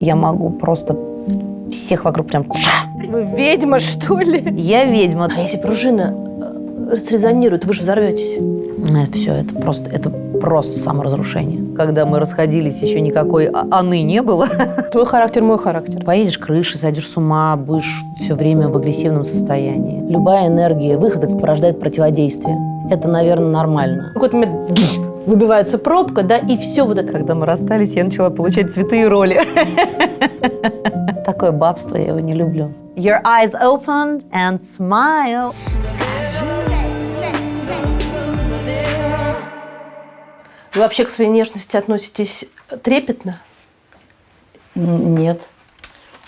Я могу просто всех вокруг прям... Вы ведьма, что ли? Я ведьма. А если пружина срезонирует, вы же взорветесь. Все, это просто саморазрушение. Когда мы расходились, еще никакой Анны не было. Твой характер, мой характер. Поедешь крыши, сойдешь с ума, будешь все время в агрессивном состоянии. Любая энергия выхода порождает противодействие. Это, наверное, нормально. В какой-то момент выбивается пробка, да, и все вот это. Когда мы расстались, я начала получать цветы и роли. Такое бабство, я его не люблю. Your eyes opened and smile. Вы вообще к своей внешности относитесь трепетно? Нет.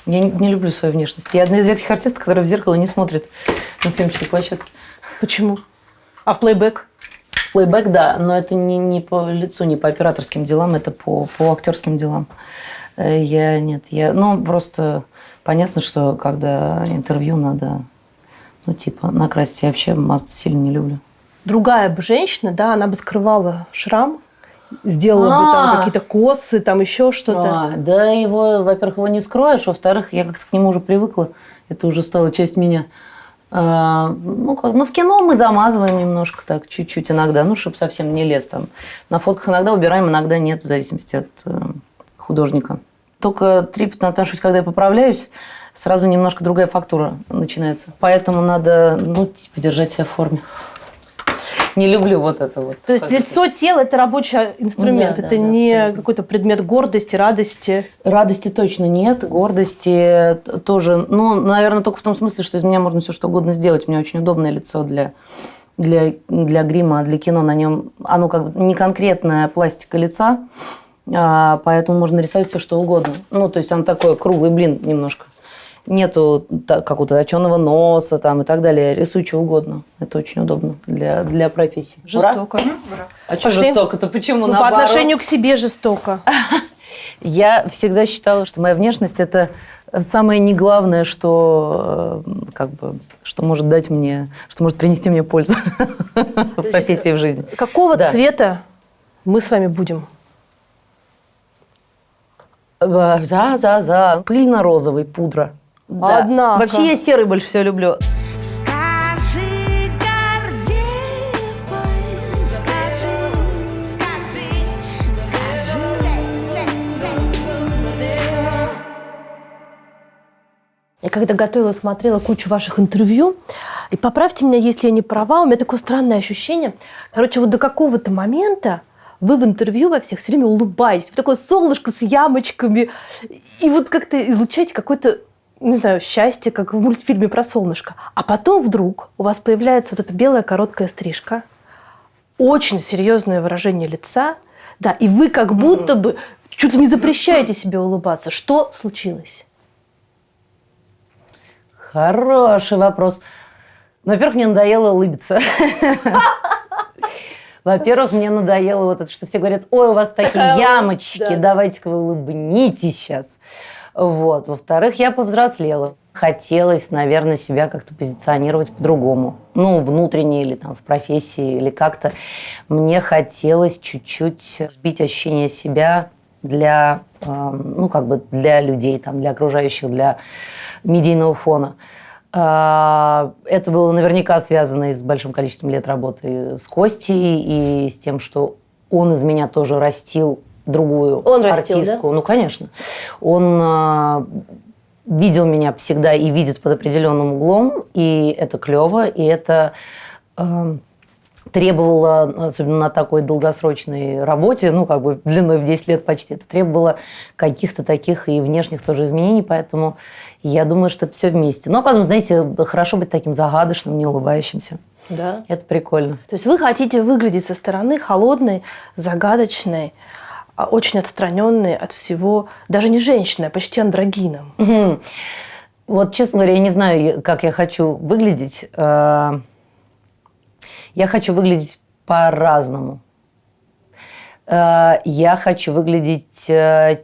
Я не люблю свою внешность. Я одна из редких артистов, которая в зеркало не смотрит на съемочной площадке. Почему? А в плейбэк? Плейбэк, да, но это не по лицу, не по операторским делам, это по актерским делам. Просто понятно, что когда интервью надо, накрасить. Я вообще мазаться сильно не люблю. Другая бы женщина, да, она бы скрывала шрам, сделала бы там какие-то косы, там еще что-то. Да, его, во-первых, его не скроешь, во-вторых, я как-то к нему уже привыкла, это уже стало часть меня. В кино мы замазываем немножко так, чуть-чуть иногда, чтобы совсем не лез там. На фотках иногда убираем, иногда нет, в зависимости от художника. Только трепетно отношусь, когда я поправляюсь, сразу немножко другая фактура начинается. Поэтому надо, держать себя в форме. Не люблю вот это вот. То есть лицо, тело – это рабочий инструмент, это не абсолютно. Какой-то предмет гордости, радости. Радости точно нет, гордости тоже. Наверное, только в том смысле, что из меня можно все что угодно сделать. У меня очень удобное лицо для грима, для кино. На нем оно как бы не конкретная пластика лица, поэтому можно рисовать все что угодно. То есть он такой круглый блин немножко. Нету какого-то точеного носа там, и так далее. Я рисую что угодно. Это очень удобно для профессии. Жестоко. Ура? А что жестоко-то? Почему по наоборот? отношению к себе жестоко. Я всегда считала, что моя внешность – это самое неглавное, что может дать мне, что может принести мне пользу в профессии, в жизни. Какого цвета мы с вами будем? Пыльно-розовый, пудра. Да. Однако. Вообще я серый больше всего люблю. Скажи, Гордеевой, скажи. Я когда готовила, смотрела кучу ваших интервью, и поправьте меня, если я не права, у меня такое странное ощущение. Короче, вот до какого-то момента вы в интервью во всех все время улыбаетесь. Вы такое солнышко с ямочками. И вот как-то излучаете какое-то, не знаю, счастье, как в мультфильме про солнышко. А потом вдруг у вас появляется вот эта белая короткая стрижка, очень серьезное выражение лица, да, и вы как будто бы чуть ли не запрещаете себе улыбаться. Что случилось? Хороший вопрос. Во-первых, мне надоело улыбиться. Во-первых, мне надоело вот это, что все говорят: ой, у вас такие ямочки, давайте-ка вы улыбнитесь сейчас. Вот. Во-вторых, я повзрослела. Хотелось, наверное, себя как-то позиционировать по-другому. Внутренне или там в профессии, или как-то. Мне хотелось чуть-чуть сбить ощущение себя для, для людей, там, для окружающих, для медийного фона. Это было наверняка связано и с большим количеством лет работы с Костей, и с тем, что он из меня тоже растил другую артистку. Да? Конечно. Он видел меня всегда и видит под определенным углом, и это клево, и это требовало, особенно на такой долгосрочной работе, длиной в 10 лет почти, это требовало каких-то таких и внешних тоже изменений, поэтому я думаю, что это все вместе. Но потом, знаете, хорошо быть таким загадочным, не улыбающимся. Да. Это прикольно. То есть вы хотите выглядеть со стороны холодной, загадочной, очень отстраненной от всего, даже не женщиной, а почти андрогином. Угу. Вот, честно говоря, я не знаю, как я хочу выглядеть. Я хочу выглядеть по-разному. Я хочу выглядеть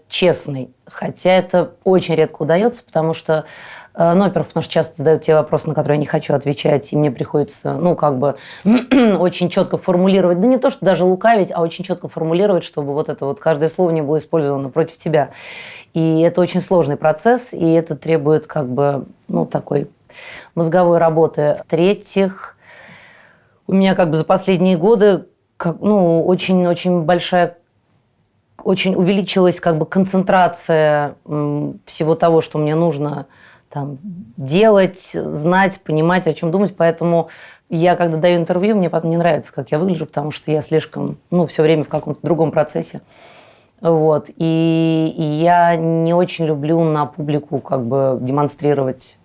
честной. Хотя это очень редко удается, потому что, ну, во-первых, потому что часто задают те вопросы, на которые я не хочу отвечать, и мне приходится, ну, как бы очень четко формулировать, да не то, что даже лукавить, а очень четко формулировать, чтобы вот это вот каждое слово не было использовано против тебя. И это очень сложный процесс, и это требует как бы, ну, такой мозговой работы. В-третьих, у меня как бы за последние годы ну, очень большая, очень увеличилась как бы концентрация всего того, что мне нужно там делать, знать, понимать, о чем думать. Поэтому я, когда даю интервью, мне потом не нравится, как я выгляжу, потому что я слишком, ну, все время в каком-то другом процессе. Вот. И я не очень люблю на публику как бы демонстрировать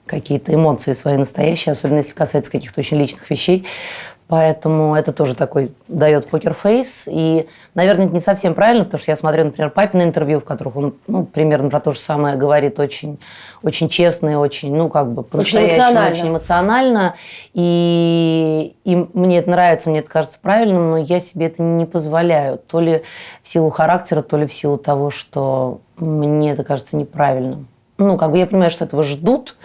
какие-то эмоции свои настоящие, особенно если касается каких-то очень личных вещей. Поэтому это тоже такой дает покерфейс. И, наверное, это не совсем правильно, потому что я смотрю, например, папины интервью, в которых он, ну, примерно про то же самое говорит, очень, очень честно и очень, ну, как бы по-настоящему, очень эмоционально. И мне это нравится, мне это кажется правильным, но я себе это не позволяю. То ли в силу характера, то ли в силу того, что мне это кажется неправильным. Ну, как бы я понимаю, что этого ждут,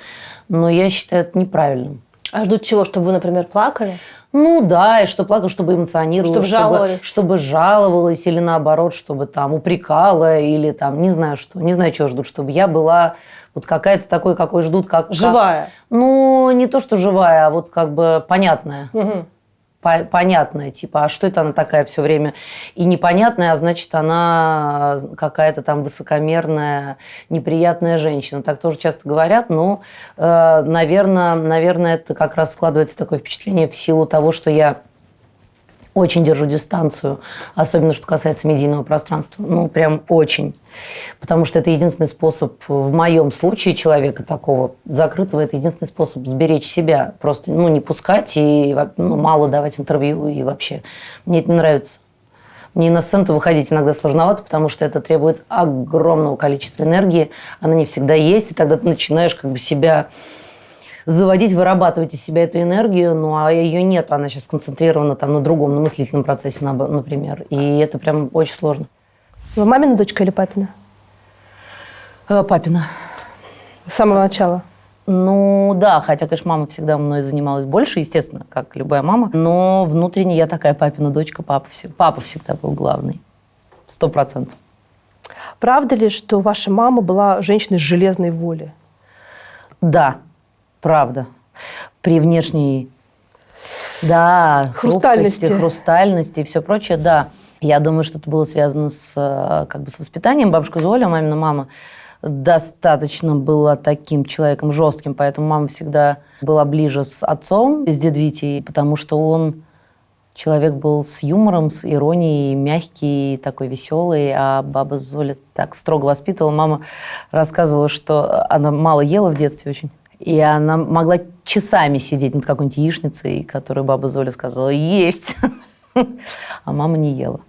но я считаю это неправильным. А ждут чего? Чтобы вы, например, плакали? Ну да, и что плакала, чтобы эмоционировала. Чтобы жаловались. Чтобы жаловалась или наоборот, чтобы там упрекала или там не знаю что. Не знаю, чего ждут. Чтобы я была вот какая-то такой, какой ждут. Живая? Ну, не то, что живая, а вот как бы понятная. Угу. Понятная, типа, а что это она такая все время и непонятная, а значит, она какая-то там высокомерная, неприятная женщина. Так тоже часто говорят, но, наверное, это как раз складывается такое впечатление в силу того, что я очень держу дистанцию, особенно что касается медийного пространства. Ну, прям очень. Потому что это единственный способ, в моем случае, человека такого закрытого, это единственный способ сберечь себя. Просто, ну, не пускать и мало давать интервью и вообще. Мне это не нравится. Мне на сцену выходить иногда сложновато, потому что это требует огромного количества энергии. Она не всегда есть, и тогда ты начинаешь как бы себя заводить, вырабатывать из себя эту энергию, ну, а ее нет, она сейчас сконцентрирована там на другом, на мыслительном процессе, например. И это прям очень сложно. Вы мамина дочка или папина? Папина. С самого начала? Ну, да, хотя, конечно, мама всегда мной занималась больше, естественно, как любая мама, но внутренне я такая папина дочка, папа всегда был главный. 100%. Правда ли, что ваша мама была женщиной железной воли? Да. Правда. При внешней, да, хрустальности и все прочее, да. Я думаю, что это было связано с воспитанием. Бабушка Золя, мамина мама, достаточно была таким человеком жестким, поэтому мама всегда была ближе с отцом, с дед Витей, потому что он человек был с юмором, с иронией, мягкий, такой веселый, а баба Золя так строго воспитывала. Мама рассказывала, что она мало ела в детстве очень. И она могла часами сидеть над какой-нибудь яичницей, которую баба Золя сказала «есть», а мама не ела.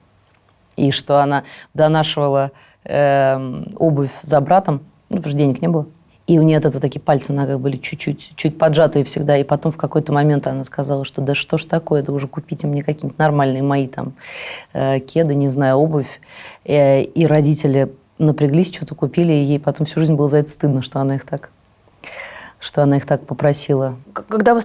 И что она донашивала обувь за братом, ну, потому что денег не было. И у нее от этого такие пальцы на ногах были чуть поджатые всегда. И потом в какой-то момент она сказала, что да что ж такое, да уже купите мне какие-нибудь нормальные мои там кеды, не знаю, обувь. И родители напряглись, что-то купили, и ей потом всю жизнь было за это стыдно, что она их так попросила. Когда вы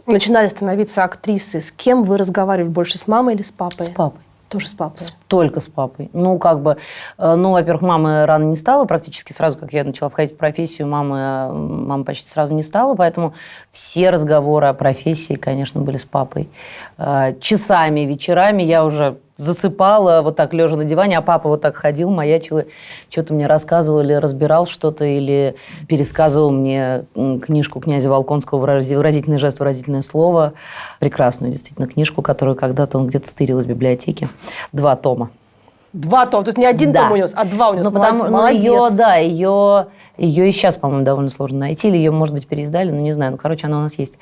начинали становиться актрисой, с кем вы разговаривали больше, с мамой или с папой? С папой. Тоже с папой? Только с папой. Ну, во-первых, мамы рано не стало, практически сразу, как я начала входить в профессию, мама почти сразу не стала, поэтому все разговоры о профессии, конечно, были с папой. Часами, вечерами я уже засыпала вот так, лежа на диване, а папа вот так ходил, маячил, что-то мне рассказывал или разбирал что-то, или пересказывал мне книжку князя Волконского «Выразительный жест, выразительное слово». Прекрасную, действительно, книжку, которую когда-то он где-то стырил из библиотеки. 2 тома. 2 тома? То есть не один том унес, а 2 унес. Ее и сейчас, по-моему, довольно сложно найти, или ее, может быть, переиздали, но не знаю. Короче, она у нас есть.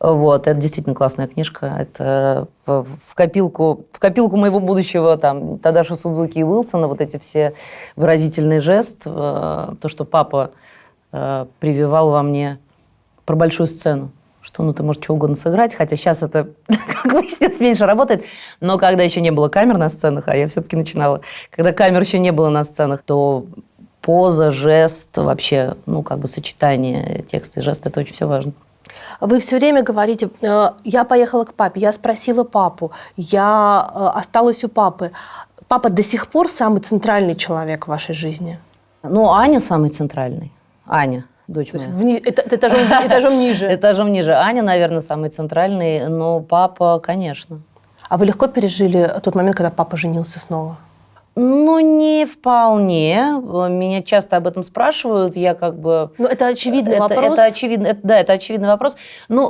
Вот, это действительно классная книжка. Это в копилку моего будущего там Тадаши Судзуки и Уилсона, вот эти все выразительный жест, то, что папа прививал во мне про большую сцену. что ты можешь что угодно сыграть, хотя сейчас это, как выяснилось, меньше работает. Но когда еще не было камер на сценах, а я все-таки начинала, когда камер еще не было на сценах, то поза, жест, вообще, сочетание текста и жеста, это очень все важно. Вы все время говорите, я поехала к папе, я спросила папу, я осталась у папы. Папа до сих пор самый центральный человек в вашей жизни? Аня самый центральный. Аня, дочь моя. Этажом ниже. Этажом ниже. Аня, наверное, самый центральный, но папа, конечно. А вы легко пережили тот момент, когда папа женился снова? Не вполне. Меня часто об этом спрашивают. Я это очевидный вопрос. Это очевидный вопрос.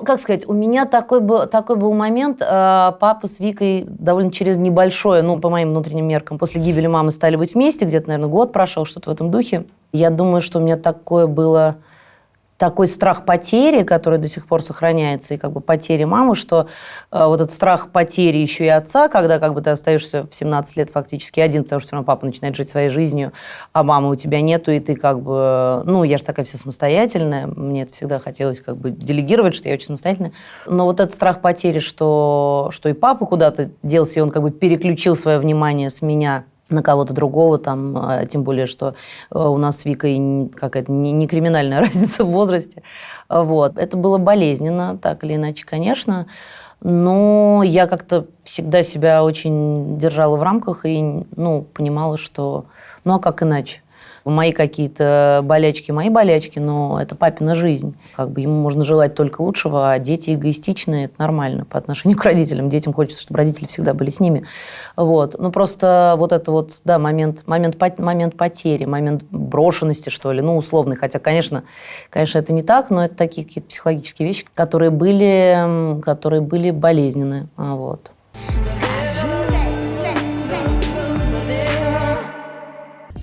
Как сказать, у меня такой был момент. Папа с Викой довольно через небольшое, по моим внутренним меркам, после гибели мамы стали быть вместе. Где-то, наверное, год прошел, что-то в этом духе. Я думаю, что у меня такой страх потери, который до сих пор сохраняется, и потери мамы, что вот этот страх потери еще и отца, когда ты остаешься в 17 лет фактически один, потому что все равно папа начинает жить своей жизнью, а мамы у тебя нету, и ты я же такая вся самостоятельная, мне это всегда хотелось делегировать, что я очень самостоятельная. Но вот этот страх потери, что и папа куда-то делся, и он переключил свое внимание с меня на кого-то другого, тем более, что у нас с Викой какая-то не криминальная разница в возрасте. Вот. Это было болезненно, так или иначе, конечно, но я как-то всегда себя очень держала в рамках и понимала, что а как иначе? Мои какие-то болячки, но это папина жизнь. Ему можно желать только лучшего, а дети эгоистичные, это нормально по отношению к родителям. Детям хочется, чтобы родители всегда были с ними. Вот. Просто момент потери, момент брошенности, что ли, условный. Хотя, конечно, это не так, но это такие какие-то психологические вещи, которые были болезненны. Вот.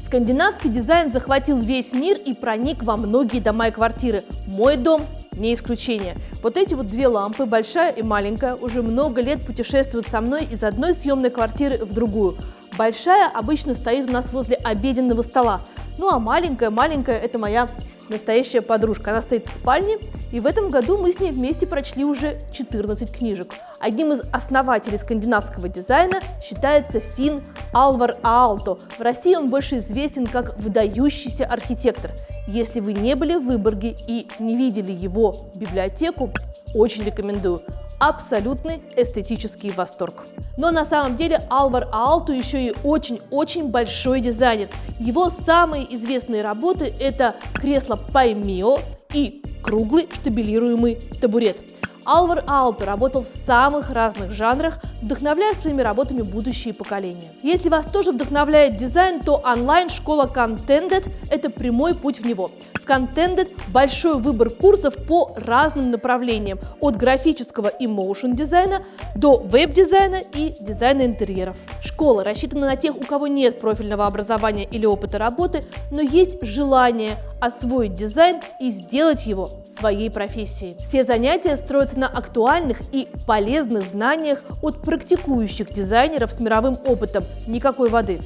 Скандинавский дизайн захватил весь мир и проник во многие дома и квартиры. Мой дом не исключение. Вот эти две лампы, большая и маленькая, уже много лет путешествуют со мной из одной съемной квартиры в другую. Большая обычно стоит у нас возле обеденного стола. А маленькая – это моя настоящая подружка. Она стоит в спальне, и в этом году мы с ней вместе прочли уже 14 книжек. Одним из основателей скандинавского дизайна считается финн Алвар Аалто. В России он больше известен как выдающийся архитектор. Если вы не были в Выборге и не видели его библиотеку, очень рекомендую. Абсолютный эстетический восторг. Но на самом деле Алвар Аалто еще и очень-очень большой дизайнер. Его самые известные работы – это кресло Паймио и круглый штабелируемый табурет. Алвар Аалто работал в самых разных жанрах, вдохновляя своими работами будущие поколения. Если вас тоже вдохновляет дизайн, то онлайн-школа Contended – это прямой путь в него. В Contended большой выбор курсов по разным направлениям, от графического и моушн-дизайна до веб-дизайна и дизайна интерьеров. Школа рассчитана на тех, у кого нет профильного образования или опыта работы, но есть желание освоить дизайн и сделать его своей профессией. Все занятия строятся на актуальных и полезных знаниях от практикующих дизайнеров с мировым опытом, никакой воды.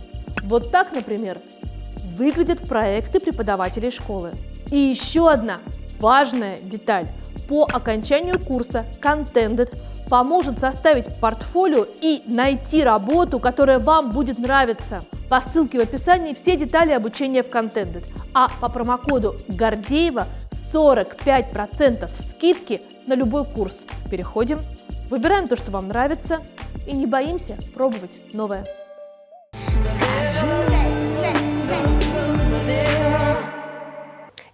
Вот так, например, выглядят проекты преподавателей школы. И еще одна важная деталь. По окончанию курса Contended поможет составить портфолио и найти работу, которая вам будет нравиться. По ссылке в описании все детали обучения в Contended. А по промокоду Гордеева 45% скидки на любой курс. Переходим, выбираем то, что вам нравится, и не боимся пробовать новое.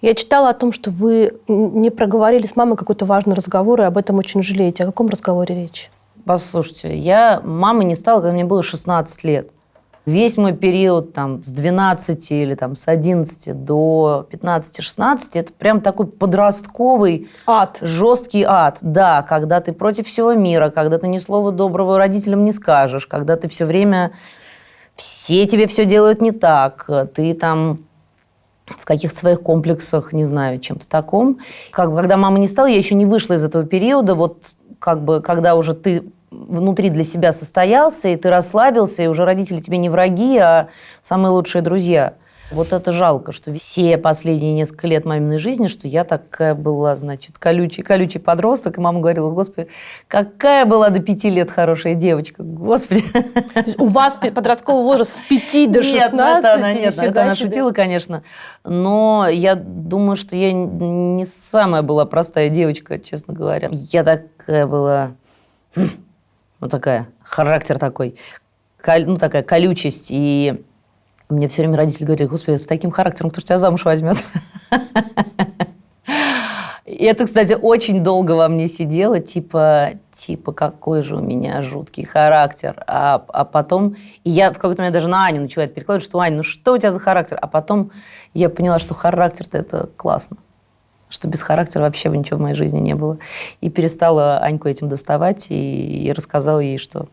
Я читала о том, что вы не проговорили с мамой какой-то важный разговор, и об этом очень жалеете. О каком разговоре речь? Послушайте, я мамой не стала, когда мне было 16 лет. Весь мой период с 12 или с 11 до 15-16 это прям такой подростковый ад. Жесткий ад. Да, когда ты против всего мира, когда ты ни слова доброго родителям не скажешь, когда ты все время... Все тебе все делают не так. Ты в каких-то своих комплексах, не знаю, чем-то таком. Когда мама не стала, я еще не вышла из этого периода. Когда уже ты внутри для себя состоялся, и ты расслабился, и уже родители тебе не враги, а самые лучшие друзья. Вот это жалко, что все последние несколько лет маминой жизни, что я такая была, значит, колючий подросток, и мама говорила: господи, какая была до 5 лет хорошая девочка, господи. То есть у вас подростковый возраст с 5 до 16? Нет, это она шутила, конечно, но я думаю, что я не самая была простая девочка, честно говоря. Я такая была, вот такая, характер такой, такая колючесть, и мне все время родители говорили: господи, с таким характером кто ж тебя замуж возьмет? И это, кстати, очень долго во мне сидело, типа, какой же у меня жуткий характер. А потом, и я в какой-то момент даже на Аню начала это перекладывать, что: Аня, ну что у тебя за характер? А потом я поняла, что характер-то это классно, что без характера вообще бы ничего в моей жизни не было. И перестала Аньку этим доставать, и рассказала ей, что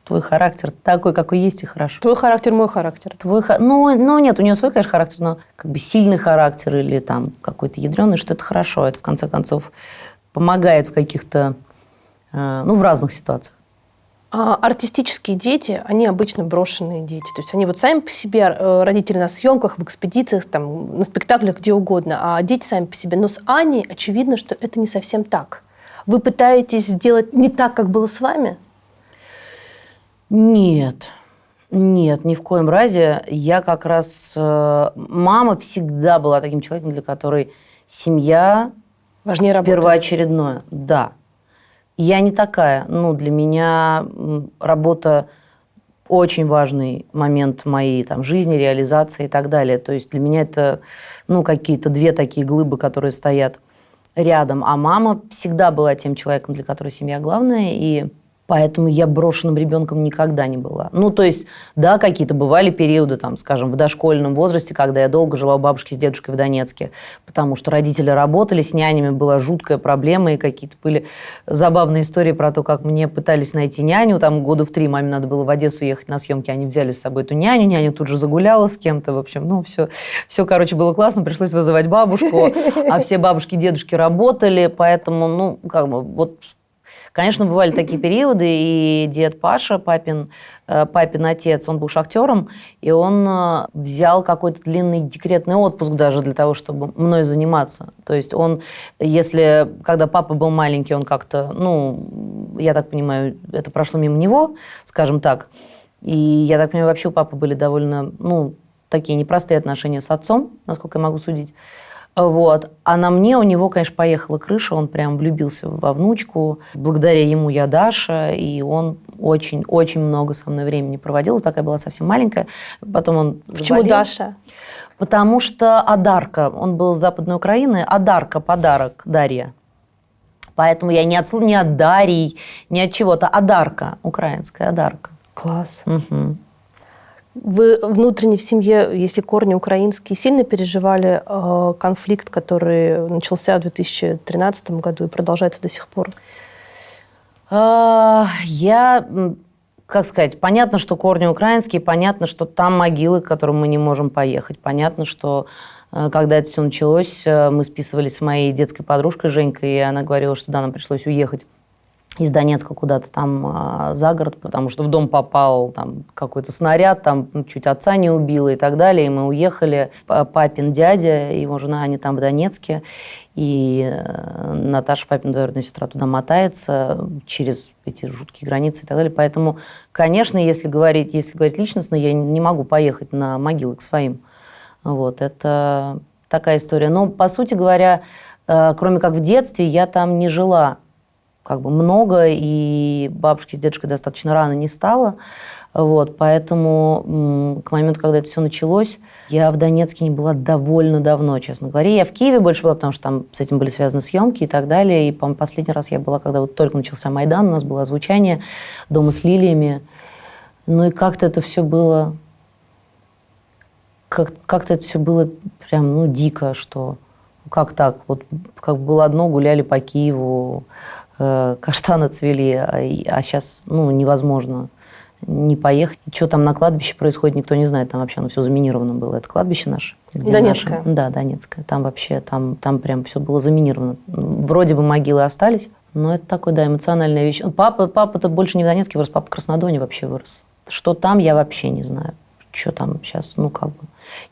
твой характер такой, какой есть, и хорошо. Твой характер, мой характер. Ну, нет, у нее свой, конечно, характер, но как бы сильный характер или там какой-то ядреный, что это хорошо. Это, в конце концов, помогает в каких-то, в разных ситуациях. А артистические дети, они обычно брошенные дети. То есть они вот сами по себе, родители на съемках, в экспедициях, там, на спектаклях, где угодно, а дети сами по себе. Но с Аней очевидно, что это не совсем так. Вы пытаетесь сделать не так, как было с вами? Нет, ни в коем разе. Я как раз... Мама всегда была таким человеком, для которой семья... Важнее работа. Первоочередное, да. Я не такая. Для меня работа очень важный момент моей там, жизни, реализации и так далее. То есть для меня это какие-то две такие глыбы, которые стоят рядом. А мама всегда была тем человеком, для которой семья главная, и поэтому я брошенным ребенком никогда не была. То есть, да, какие-то бывали периоды, там, скажем, в дошкольном возрасте, когда я долго жила у бабушки с дедушкой в Донецке, потому что родители работали, с нянями была жуткая проблема, и какие-то были забавные истории про то, как мне пытались найти няню. Там года в 3 маме надо было в Одессу ехать на съемки, они взяли с собой эту няню, няня тут же загуляла с кем-то, в общем, все, короче, было классно, пришлось вызывать бабушку, а все бабушки и дедушки работали, поэтому, конечно, бывали такие периоды, и дед Паша, папин отец, он был шахтером, и он взял какой-то длинный декретный отпуск даже для того, чтобы мной заниматься. То есть он, когда папа был маленький, он как-то, я так понимаю, это прошло мимо него, скажем так. И я так понимаю, вообще у папы были довольно, такие непростые отношения с отцом, насколько я могу судить. А на мне у него, конечно, поехала крыша, он прям влюбился во внучку. Благодаря ему я Даша, и он очень-очень много со мной времени проводил, пока я была совсем маленькая. Потом он заболел. Почему Даша? Потому что Адарка, он был из Западной Украины, Адарка, подарок, Дарья. Поэтому я не от Дарьи, не от чего-то, Адарка, украинская Адарка. Класс. Угу. Вы внутренне в семье, если корни украинские, сильно переживали конфликт, который начался в 2013 году и продолжается до сих пор? Понятно, что корни украинские, понятно, что там могилы, к которым мы не можем поехать. Понятно, что когда это все началось, мы списывались с моей детской подружкой Женькой, и она говорила, что да, нам пришлось уехать из Донецка куда-то там за город, потому что в дом попал там какой-то снаряд, там чуть отца не убило и так далее. И мы уехали. Папин дядя, его жена, они там в Донецке. И Наташа, папина двоюродная сестра, туда мотается через эти жуткие границы и так далее. Поэтому, конечно, если говорить личностно, я не могу поехать на могилы к своим. Это такая история. Но, по сути говоря, кроме как в детстве, я там не жила много, и бабушки с дедушкой достаточно рано не стало. Поэтому к моменту, когда это все началось, я в Донецке не была довольно давно, честно говоря. Я в Киеве больше была, потому что там с этим были связаны съемки и так далее. И, по-моему, последний раз я была, когда только начался Майдан, у нас было озвучание «Дома с лилиями». И как-то это все было... Как-то это все было прям, дико, что... Как так? Как было одно, гуляли по Киеву, каштаны цвели, а сейчас невозможно не поехать. И что там на кладбище происходит, никто не знает. Там вообще все заминировано было. Это кладбище наше. Донецкое? Да, Донецкое. Там вообще, там прям все было заминировано. Вроде бы могилы остались, но это такой, эмоциональная вещь. Папа-то больше не в Донецке вырос, папа в Краснодоне вообще вырос. Что там, я вообще не знаю. Что там сейчас,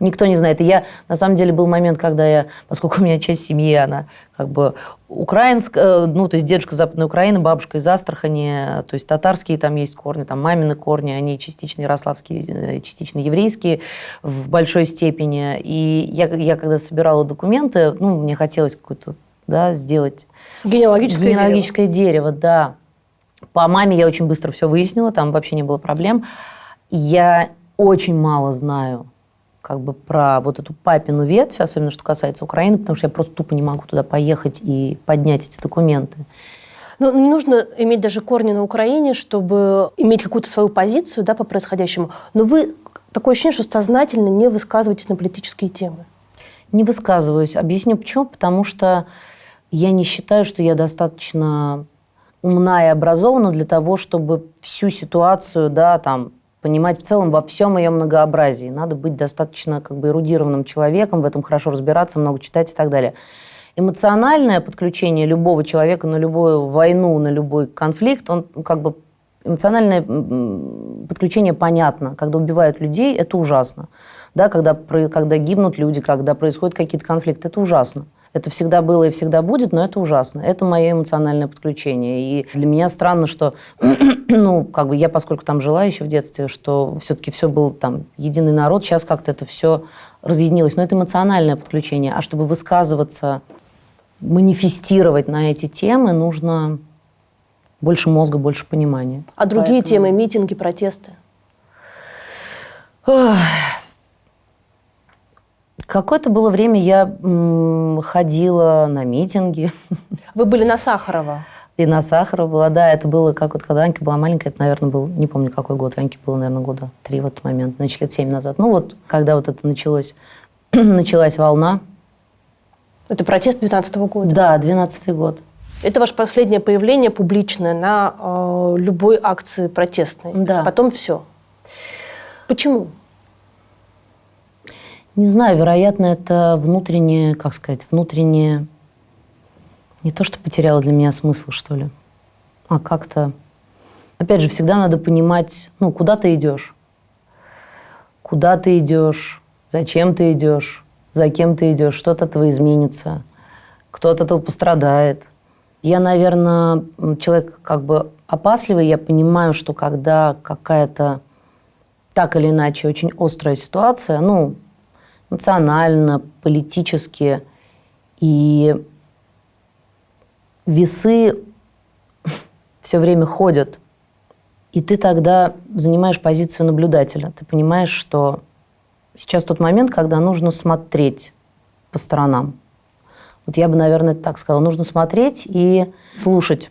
Никто не знает. И я, на самом деле, был момент, когда я, поскольку у меня часть семьи, она как бы украинская, ну, то есть дедушка Западной Украины, бабушка из Астрахани, то есть татарские там есть корни, там мамины корни, они частично ярославские, частично еврейские в большой степени. И я когда собирала документы, ну, мне хотелось какую-то, да, сделать... Генеалогическое дерево, да. По маме я очень быстро все выяснила, там вообще не было проблем. Я очень мало знаю как бы про вот эту папину ветвь, особенно что касается Украины, потому что я просто тупо не могу туда поехать и поднять эти документы. Ну, не нужно иметь даже корни на Украине, чтобы иметь какую-то свою позицию, да, по происходящему. Но вы такое ощущение, что сознательно не высказываетесь на политические темы. Не высказываюсь. Объясню почему. Потому что я не считаю, что я достаточно умна и образована для того, чтобы всю ситуацию, да, там, понимать в целом во всем ее многообразии. Надо быть достаточно как бы эрудированным человеком, в этом хорошо разбираться, много читать и так далее. Эмоциональное подключение любого человека на любую войну, на любой конфликт, он как бы эмоциональное подключение понятно. Когда убивают людей, это ужасно. Да, когда гибнут люди, когда происходят какие-то конфликты, это ужасно. Это всегда было и всегда будет, но это ужасно. Это мое эмоциональное подключение. И для меня странно, что, ну, как бы я, поскольку там жила еще в детстве, что все-таки все был там единый народ, сейчас как-то это все разъединилось. Но это эмоциональное подключение. А чтобы высказываться, манифестировать на эти темы, нужно больше мозга, больше понимания. А другие темы, митинги, протесты? Какое-то было время я ходила на митинги. Вы были на Сахарова? И на Сахарова была, да. Это было, как вот, когда Анька была маленькая, это, наверное, был, не помню, какой год. Аньке было, наверное, года 3 в этот момент. Значит, лет 7 назад. Ну вот, когда вот это началось, началась волна. Это протест 2012 года? Да, 2012 год. Это ваше последнее появление публичное на любой акции протестной? Да. Потом все. Почему? Не знаю, вероятно, это внутреннее, как сказать, внутреннее... Не то, что потеряло для меня смысл, что ли, а как-то... Опять же, всегда надо понимать, ну, куда ты идешь. Куда ты идешь, зачем ты идешь, за кем ты идешь, что от этого изменится, кто от этого пострадает. Я, наверное, человек как бы опасливый, я понимаю, что когда какая-то так или иначе очень острая ситуация, ну, эмоционально, политически, и весы все время ходят, и ты тогда занимаешь позицию наблюдателя. Ты понимаешь, что сейчас тот момент, когда нужно смотреть по сторонам. Вот я бы, наверное, так сказала. Нужно смотреть и слушать,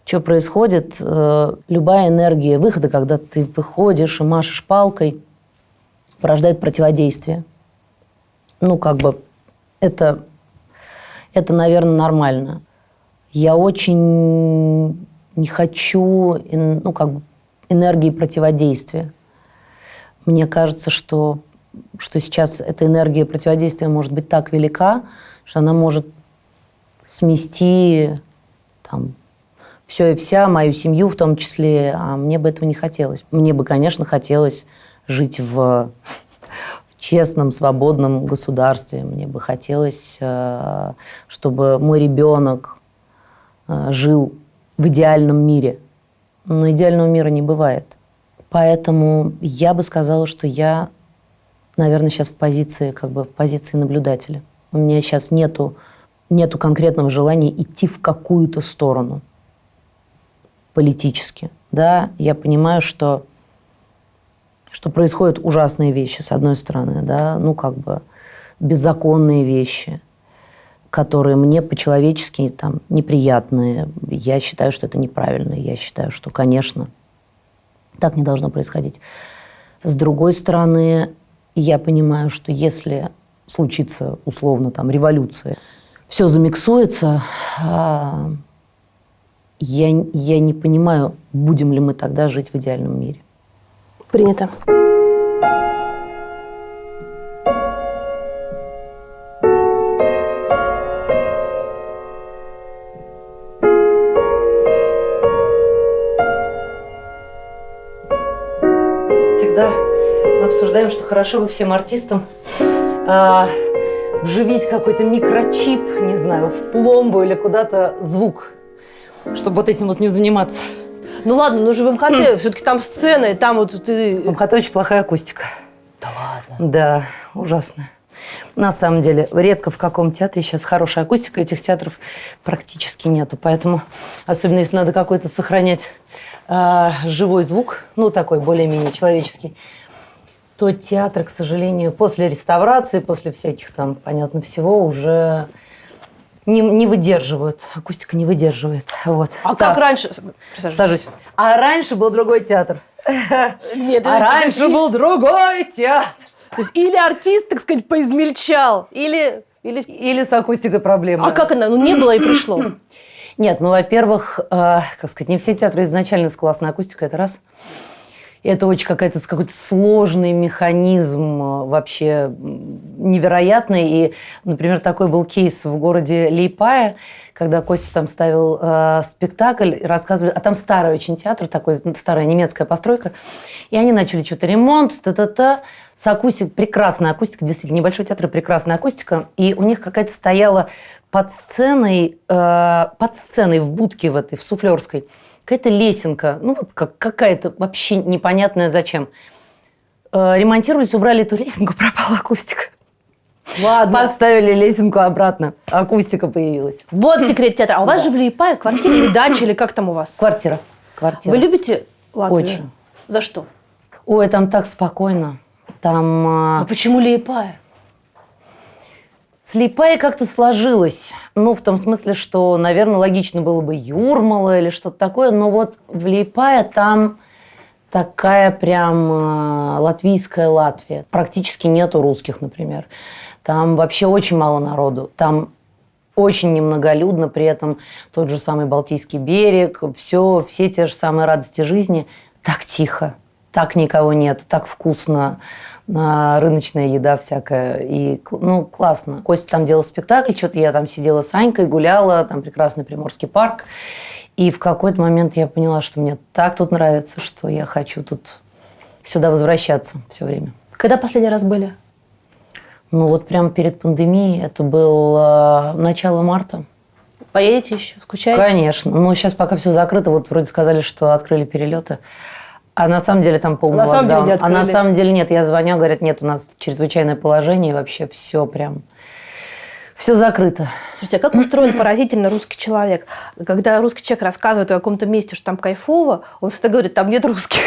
что происходит. Любая энергия выхода, когда ты выходишь и машешь палкой, порождает противодействие. Ну, как бы, это, наверное, нормально. Я очень не хочу, ну, как бы, энергии противодействия. Мне кажется, что сейчас эта энергия противодействия может быть так велика, что она может смести там все и вся, мою семью в том числе, а мне бы этого не хотелось. Мне бы, конечно, хотелось жить в честном, свободном государстве. Мне бы хотелось, чтобы мой ребенок жил в идеальном мире. Но идеального мира не бывает. Поэтому я бы сказала, что я, наверное, сейчас в позиции наблюдателя. У меня сейчас нету конкретного желания идти в какую-то сторону политически. Да, я понимаю, что происходят ужасные вещи, с одной стороны, да, ну, как бы беззаконные вещи, которые мне по-человечески там неприятные. Я считаю, что это неправильно. Я считаю, что, конечно, так не должно происходить. С другой стороны, я понимаю, что если случится, условно, там, революция, все замиксуется, я не понимаю, будем ли мы тогда жить в идеальном мире. Принято. Всегда обсуждаем, что хорошо бы всем артистам вживить какой-то микрочип, не знаю, в пломбу или куда-то звук, чтобы вот этим вот не заниматься. Ну ладно, ну же в МХТ, все-таки там сцена, и там вот ты... В МХТ очень плохая акустика. Да ладно? Да, ужасная. На самом деле, редко в каком театре сейчас хорошая акустика, этих театров практически нету. Поэтому, особенно если надо какой-то сохранять живой звук, ну такой более-менее человеческий, то театры, к сожалению, после реставрации, после всяких там, понятно, всего, уже не выдерживают. Акустика не выдерживает. Вот. А Так, как раньше? сажусь. А раньше был другой театр. Нет, А раньше был другой театр. То есть или артист, так сказать, поизмельчал, или... Или с акустикой проблемы. А как она? Ну, не было и пришло. Нет, ну, во-первых, как сказать, не все театры изначально с классной акустикой, это раз. И это очень какой-то сложный механизм, вообще невероятный. И, например, такой был кейс в городе Лиепая, когда Костя там ставил спектакль, рассказывали, а там старый очень театр, такой старая немецкая постройка, и они начали что-то ремонт, с акустикой, прекрасная акустика, действительно, небольшой театр, прекрасная акустика, и у них какая-то стояла под сценой в будке в этой, в суфлерской, какая-то лесенка, ну вот какая-то вообще непонятная зачем. Ремонтировались, убрали эту лесенку, пропала акустика. Ладно. Поставили лесенку обратно, акустика появилась. Вот секрет театра. А у вас же в Лиепае квартира или дача, или как там у вас? Квартира. Вы любите Латвию? Очень. За что? Ой, там так спокойно. Там... А почему Лиепая? С Лиепаей как-то сложилось. Ну, в том смысле, что, наверное, логично было бы Юрмала или что-то такое. Но вот в Лиепае там такая прям латвийская Латвия. Практически нету русских, например. Там вообще очень мало народу. Там очень немноголюдно, при этом тот же самый Балтийский берег, все те же самые радости жизни. Так тихо, так никого нет, так вкусно. Рыночная еда всякая. И, ну, классно. Костя там делал спектакль, что-то я там сидела с Анькой, гуляла, там прекрасный Приморский парк. И в какой-то момент я поняла, что мне так тут нравится, что я хочу тут сюда возвращаться все время. Когда последний раз были? Ну, вот прямо перед пандемией, это было начало марта. Поедете еще? Скучаете? Конечно. Но сейчас пока все закрыто. Вот вроде сказали, что открыли перелеты. А на самом деле там полный локдаун. На самом деле не открыли. А на самом деле нет. Я звоню, говорят, нет, у нас чрезвычайное положение, и вообще все прям... Все закрыто. Слушайте, а как устроен поразительно русский человек? Когда русский человек рассказывает о каком-то месте, что там кайфово, он всегда говорит, там нет русских.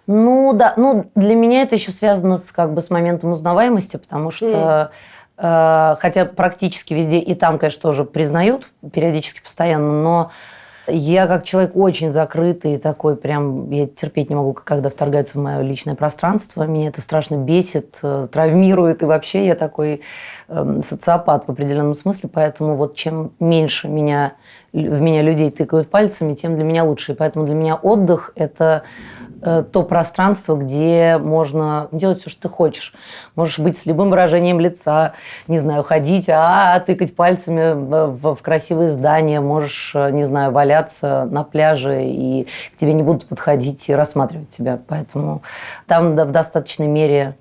Ну, да. Ну, для меня это еще связано с моментом узнаваемости, потому что... Хотя практически везде и там, конечно, тоже признают периодически, постоянно, но... Я как человек очень закрытый, такой прям, я терпеть не могу, когда вторгается в мое личное пространство. Меня это страшно бесит, травмирует. И вообще я такой социопат в определенном смысле. Поэтому вот чем меньше в меня людей тыкают пальцами, тем для меня лучше. И поэтому для меня отдых – это то пространство, где можно делать все, что ты хочешь. Можешь быть с любым выражением лица, не знаю, ходить, тыкать пальцами в красивые здания, можешь, не знаю, валяться на пляже, и к тебе не будут подходить и рассматривать тебя. Поэтому там в достаточной мере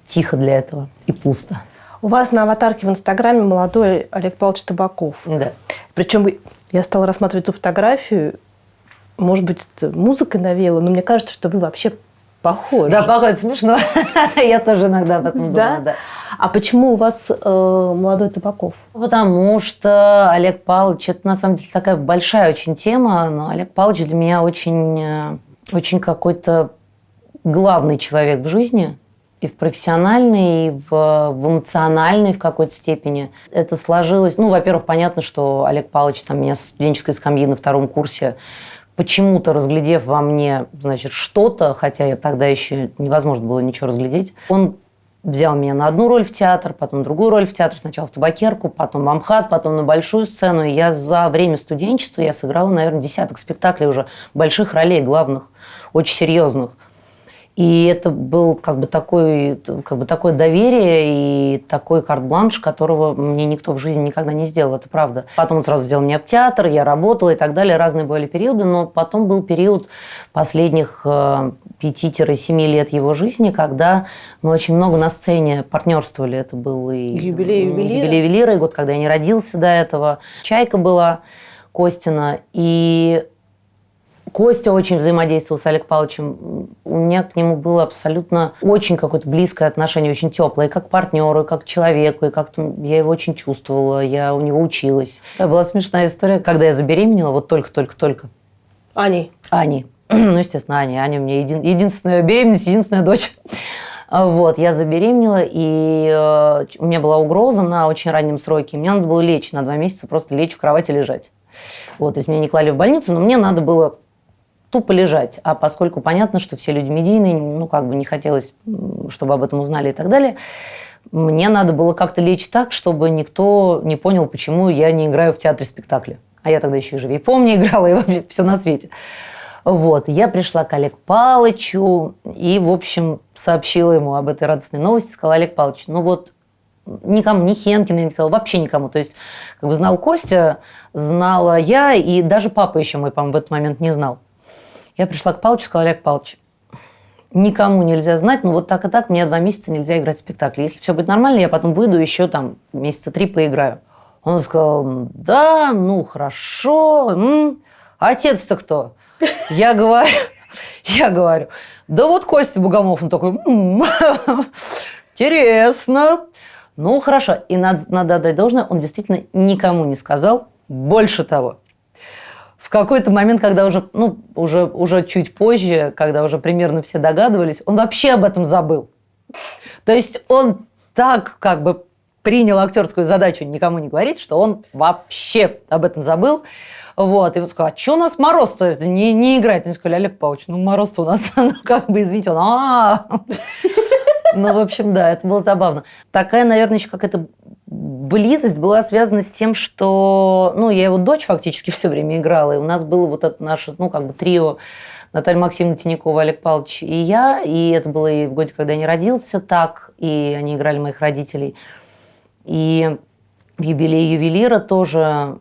тихо для этого и пусто. У вас на аватарке в Инстаграме молодой Олег Павлович Табаков. Да. Причем я стала рассматривать эту фотографию. Может быть, это музыкой навеяла, но мне кажется, что вы вообще похожи. Да, похоже, смешно. Я тоже иногда об этом думала, да. А почему у вас молодой Табаков? Потому что Олег Павлович, это на самом деле такая большая очень тема, но Олег Павлович для меня очень какой-то главный человек в жизни, и в профессиональной, и в эмоциональной в какой-то степени. Это сложилось... Ну, во-первых, понятно, что Олег Павлович там, меня с студенческой скамьи на 2-м курсе, почему-то разглядев во мне, значит, что-то, хотя я тогда еще невозможно было ничего разглядеть, он взял меня на одну роль в театр, потом другую роль в театр, сначала в «Табакерку», потом в «Амхат», потом на большую сцену. И я за время студенчества я сыграла, наверное, десяток спектаклей уже, больших ролей главных, очень серьезных. И это был как бы такое доверие и такой карт-бланш, которого мне никто в жизни никогда не сделал, это правда. Потом он сразу взял меня в театр, я работала и так далее, разные были периоды, но потом был период последних 5-7 лет его жизни, когда мы очень много на сцене партнерствовали. Это был и юбилей ювелира, и год, когда я не родился до этого. «Чайка» была Костина, и Костя очень взаимодействовал с Олегом Павловичем. У меня к нему было абсолютно очень какое-то близкое отношение, очень теплое, и как к партнеру, и как к человеку, и как-то я его очень чувствовала, я у него училась. Это была смешная история, когда я забеременела, вот только-только-только. Аней. Ну, естественно, Аня. Аня у меня единственная беременность, единственная дочь. Вот, я забеременела, и у меня была угроза на очень раннем сроке. Мне надо было лечь на 2 месяца, просто лечь в кровати и лежать. Вот, то есть меня не клали в больницу, но мне надо было тупо лежать. А поскольку понятно, что все люди медийные, ну, как бы не хотелось, чтобы об этом узнали и так далее, мне надо было как-то лечь так, чтобы никто не понял, почему я не играю в театре спектакля. А я тогда еще и «Живи помни» играла, и вообще все на свете. Вот, я пришла к Олегу Павловичу и, в общем, сообщила ему об этой радостной новости, сказала: Олег Павлович, ну вот никому, ни Хенкина не сказала, вообще никому. То есть, как бы знал Костя, знала я, и даже папа еще мой, по-моему, в этот момент не знал. Я пришла к Павловичу, сказала: Олег Павлович, никому нельзя знать, но вот так и так мне 2 месяца нельзя играть в спектакле. Если все будет нормально, я потом выйду, еще там месяца 3 поиграю. Он сказал: да, ну хорошо. Отец-то кто? Я говорю, да вот Костя Богомолов. Он такой: интересно. Ну, хорошо. И надо отдать должное, он действительно никому не сказал. Больше того, в какой-то момент, когда уже чуть позже, когда уже примерно все догадывались, он вообще об этом забыл. То есть он так как бы принял актерскую задачу никому не говорить, что он вообще об этом забыл. Вот. И он сказал: а что у нас Мороз-то не играет? Они сказали: Олег Павлович, ну Мороз-то у нас, как бы, извините, он... Ну, в общем, да, это было забавно. Такая, наверное, еще какая-то близость была связана с тем, что, я его дочь фактически все время играла, и у нас было вот это наше, трио Наталья Максимовна Тинякова, Олег Павлович и я, и это было и в годе, когда я не родился, так, и они играли моих родителей. И в юбилей ювелира тоже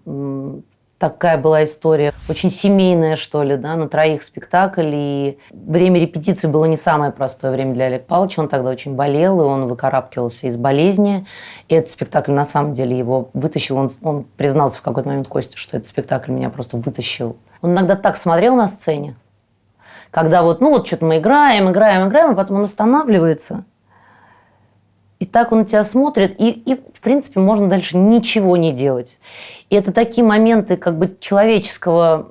такая была история, очень семейная, что ли, да, на 3 спектакль. И время репетиции было не самое простое время для Олега Павловича. Он тогда очень болел, и он выкарабкивался из болезни. И этот спектакль, на самом деле, его вытащил. Он признался в какой-то момент Косте, что этот спектакль меня просто вытащил. Он иногда так смотрел на сцене, когда что-то мы играем, а потом он останавливается. И так он на тебя смотрит, и в принципе, можно дальше ничего не делать. И это такие моменты как бы человеческого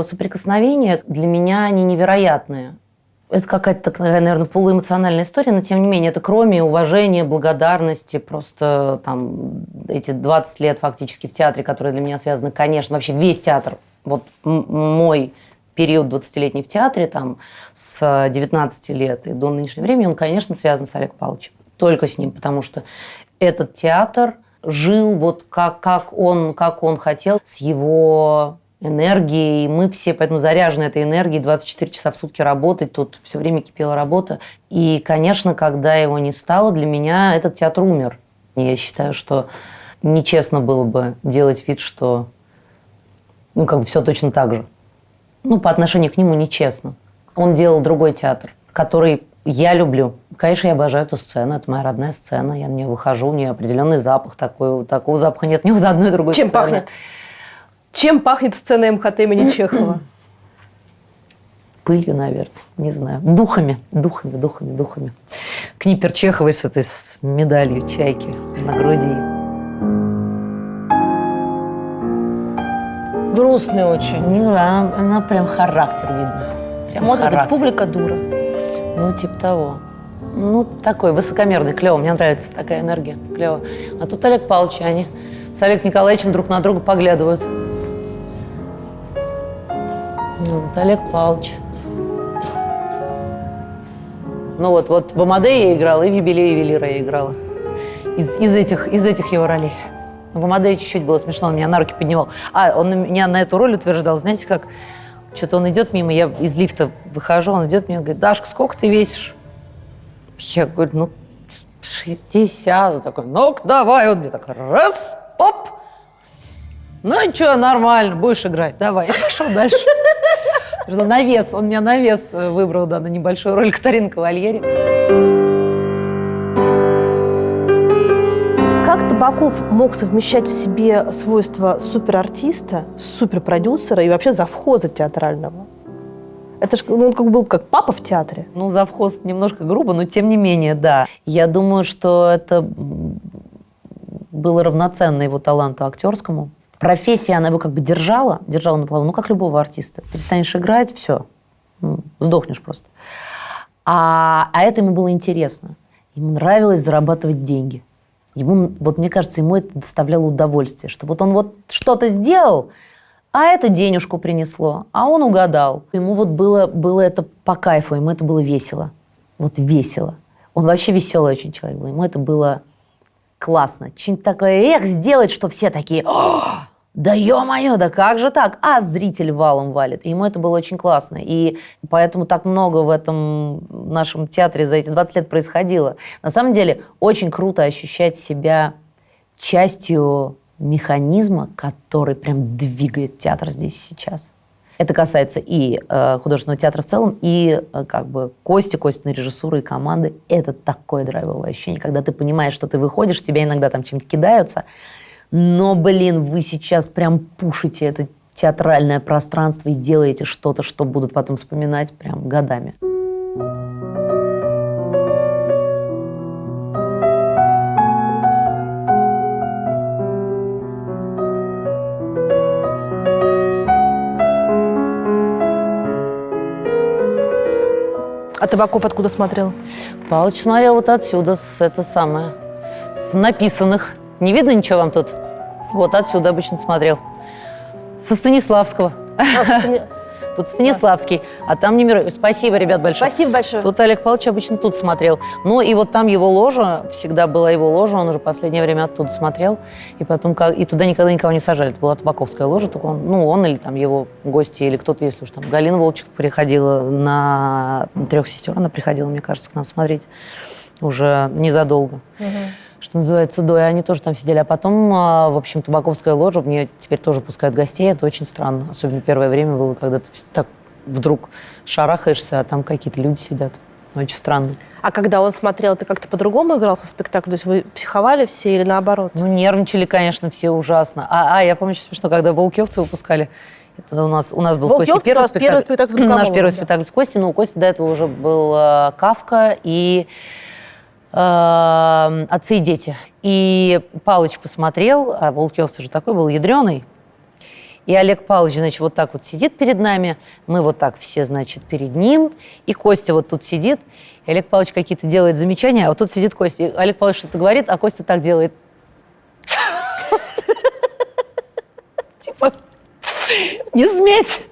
соприкосновения для меня они невероятные. Это какая-то такая, наверное, полуэмоциональная история, но тем не менее, это кроме уважения, благодарности, просто там эти 20 лет фактически в театре, которые для меня связаны, конечно, вообще весь театр. Вот мой период 20-летний в театре, там, с 19 лет и до нынешнего времени, он, конечно, связан с Олегом Павловичем. Только с ним, потому что этот театр жил вот как он хотел, с его энергией. Мы все поэтому заряжены этой энергией, 24 часа в сутки работать, тут все время кипела работа. И, конечно, когда его не стало, для меня этот театр умер. И я считаю, что нечестно было бы делать вид, что все точно так же. По отношению к нему нечестно. Он делал другой театр, который я люблю. Конечно, я обожаю эту сцену. Это моя родная сцена. Я на нее выхожу, у нее определенный запах. Такого запаха нет ни в одной другой сцене. Чем пахнет? Чем пахнет сцена МХТ имени Чехова? Пылью, наверное. Не знаю. Духами. Книпер Чеховой с медалью чайки на груди. Грустный очень. Она прям характер видно. Смотрит, публика дура. Типа того. Такой высокомерный, клево. Мне нравится такая энергия. Клево. А тут Олег Павлович, они с Олегом Николаевичем друг на друга поглядывают. Олег Павлович. Вот в Амадее я играла, и в юбилее ювелира я играла. Из этих его ролей. В Амадее чуть-чуть было смешно, он меня на руки поднимал. Он меня на эту роль утверждал, знаете как? Что-то он идет мимо, я из лифта выхожу, он идет мимо, говорит: Дашка, сколько ты весишь? Я говорю: ну, 60. Он такой: ну-ка, давай. Он мне такой: раз, оп. Ну что, нормально, будешь играть, давай. Я пошел дальше. На вес, он меня на вес выбрал, да, на небольшую роль Катарины Кавальери. Как Табаков мог совмещать в себе свойства суперартиста, суперпродюсера и вообще завхоза театрального? Это же он как был как папа в театре. Ну, завхоз немножко грубо, но тем не менее, да. Я думаю, что это было равноценно его таланту актерскому. Профессия, она его как бы держала на плаву, ну, как любого артиста. Перестанешь играть, все, сдохнешь просто. А это ему было интересно. Ему нравилось зарабатывать деньги. Ему, вот мне кажется, ему это доставляло удовольствие, что вот он вот что-то сделал, а это денежку принесло, а он угадал. Ему вот было это по кайфу, ему это было весело. Вот весело. Он вообще веселый очень человек был, ему это было классно. Что-нибудь такое, сделать, что все такие: да ё-моё, да как же так? А зритель валом валит. И ему это было очень классно. И поэтому так много в этом нашем театре за эти 20 лет происходило. На самом деле, очень круто ощущать себя частью механизма, который прям двигает театр здесь и сейчас. Это касается и художественного театра в целом, и как бы Костиной режиссуры и команды. Это такое драйвовое ощущение, когда ты понимаешь, что ты выходишь, тебя иногда там чем-то кидаются, но, блин, вы сейчас прям пушите это театральное пространство и делаете что-то, что будут потом вспоминать прям годами. А Табаков откуда смотрел? Палыч смотрел вот отсюда, с написанных. Не видно ничего вам тут? Вот отсюда обычно смотрел. Со Станиславского. Тут Станиславский, а там Немирович. Спасибо, ребят, большое. Спасибо большое. Тут Олег Павлович обычно тут смотрел. Ну и вот там его ложа, всегда была его ложа, он уже последнее время оттуда смотрел. И потом, и туда никогда никого не сажали. Это была Табаковская ложа, только он или там его гости, или кто-то, если уж там Галина Волчек приходила на «Трех сестер», она приходила, мне кажется, к нам смотреть уже незадолго. Что называется, до, и они тоже там сидели. А потом, в общем, Табаковская ложа, в нее теперь тоже пускают гостей. Это очень странно. Особенно первое время было, когда ты так вдруг шарахаешься, а там какие-то люди сидят. Очень странно. А когда он смотрел, ты как-то по-другому играл со спектаклем? То есть вы психовали все или наоборот? Ну, нервничали, конечно, все ужасно. Я помню очень смешно, когда «Волкьевцы» выпускали. Это у нас был с Костей первый спектакль. Наш первый спектакль с Костей. Но у Кости до этого уже был «Кафка» и «Отцы и дети». И Палыч посмотрел, а Волкьевцы же такой был ядреный. И Олег Павлович, значит, вот так вот сидит перед нами, мы вот так все, значит, перед ним, и Костя вот тут сидит, и Олег Павлович какие-то делает замечания, а вот тут сидит Костя, и Олег Павлович что-то говорит, а Костя так делает. Типа, не сметь!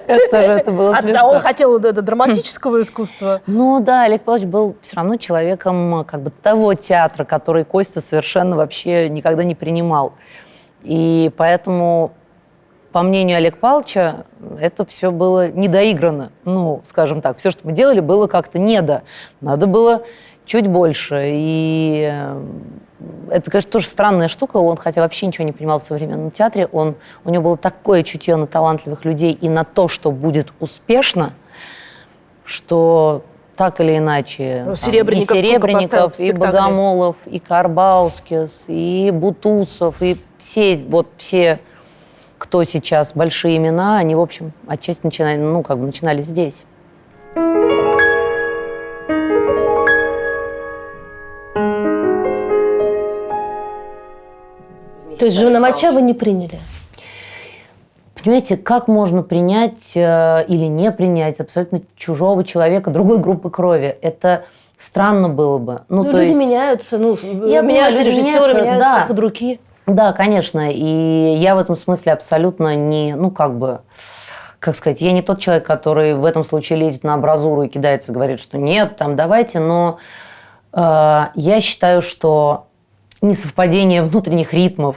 Это было смешно. А он хотел драматического искусства? Ну да, Олег Павлович был все равно человеком как бы того театра, который Костя совершенно вообще никогда не принимал. И поэтому, по мнению Олега Павловича, это все было недоиграно. Ну, скажем так, все, что мы делали, было как-то недо. Надо было чуть больше. И это, конечно, тоже странная штука. Он, хотя вообще ничего не понимал в современном театре, у него было такое чутье на талантливых людей и на то, что будет успешно, что так или иначе... Ну, там, Серебренников, и Серебренников, и Богомолов, и Карбаускис, и Бутусов, и все, кто сейчас большие имена, они, в общем, отчасти начинали здесь. То есть Живоновича вы не приняли? Понимаете, как можно принять или не принять абсолютно чужого человека, другой группы крови? Это странно было бы. Люди меняются, меняются режиссеры, меняются худруки. Да, конечно. И я в этом смысле абсолютно не, я не тот человек, который в этом случае лезет на амбразуру и кидается, говорит, что нет, давайте. Но я считаю, что несовпадение внутренних ритмов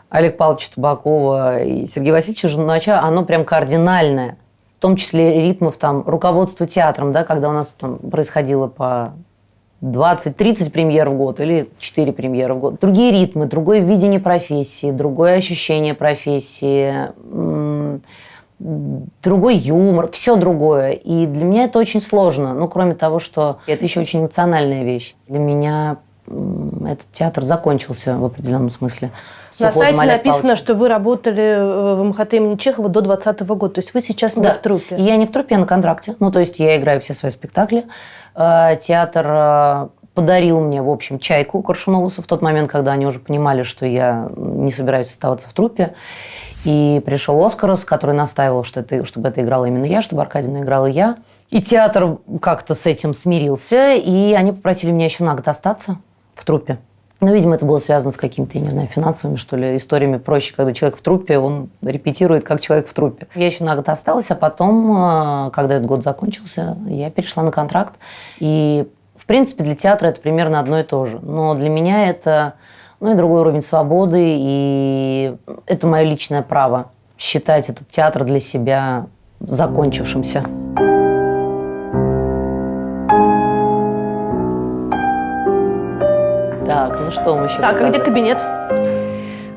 Олега Павловича Табакова и Сергея Васильевича же начало, оно прям кардинальное. В том числе ритмов там, руководства театром, да, когда у нас там происходило по 20-30 премьер в год или 4 премьеры в год. Другие ритмы, другое видение профессии, другое ощущение профессии, другой юмор, все другое. И для меня это очень сложно. Ну, кроме того, что это еще очень эмоциональная вещь. Для меня этот театр закончился в определенном смысле. На сайте Олега написано, Павловича. что вы работали в МХТ имени Чехова до 2020 года. То есть вы сейчас не в труппе. Я не в труппе, я на контракте. Ну, то есть я играю все свои спектакли. Театр подарил мне, в общем, «Чайку» Коршунову в тот момент, когда они уже понимали, что я не собираюсь оставаться в труппе. И пришел Оскарос, который настаивал, чтобы это играла именно я, чтобы Аркадьевна играла я. И театр как-то с этим смирился, и они попросили меня еще на год остаться в труппе. Ну, видимо, это было связано с какими-то, я не знаю, финансовыми, что ли, историями. Проще, когда человек в труппе, он репетирует, как человек в труппе. Я еще на год осталась, а потом, когда этот год закончился, я перешла на контракт. И, в принципе, для театра это примерно одно и то же. Но для меня это, и другой уровень свободы, и это мое личное право считать этот театр для себя закончившимся. Так, ну что мы еще Так, а где кабинет?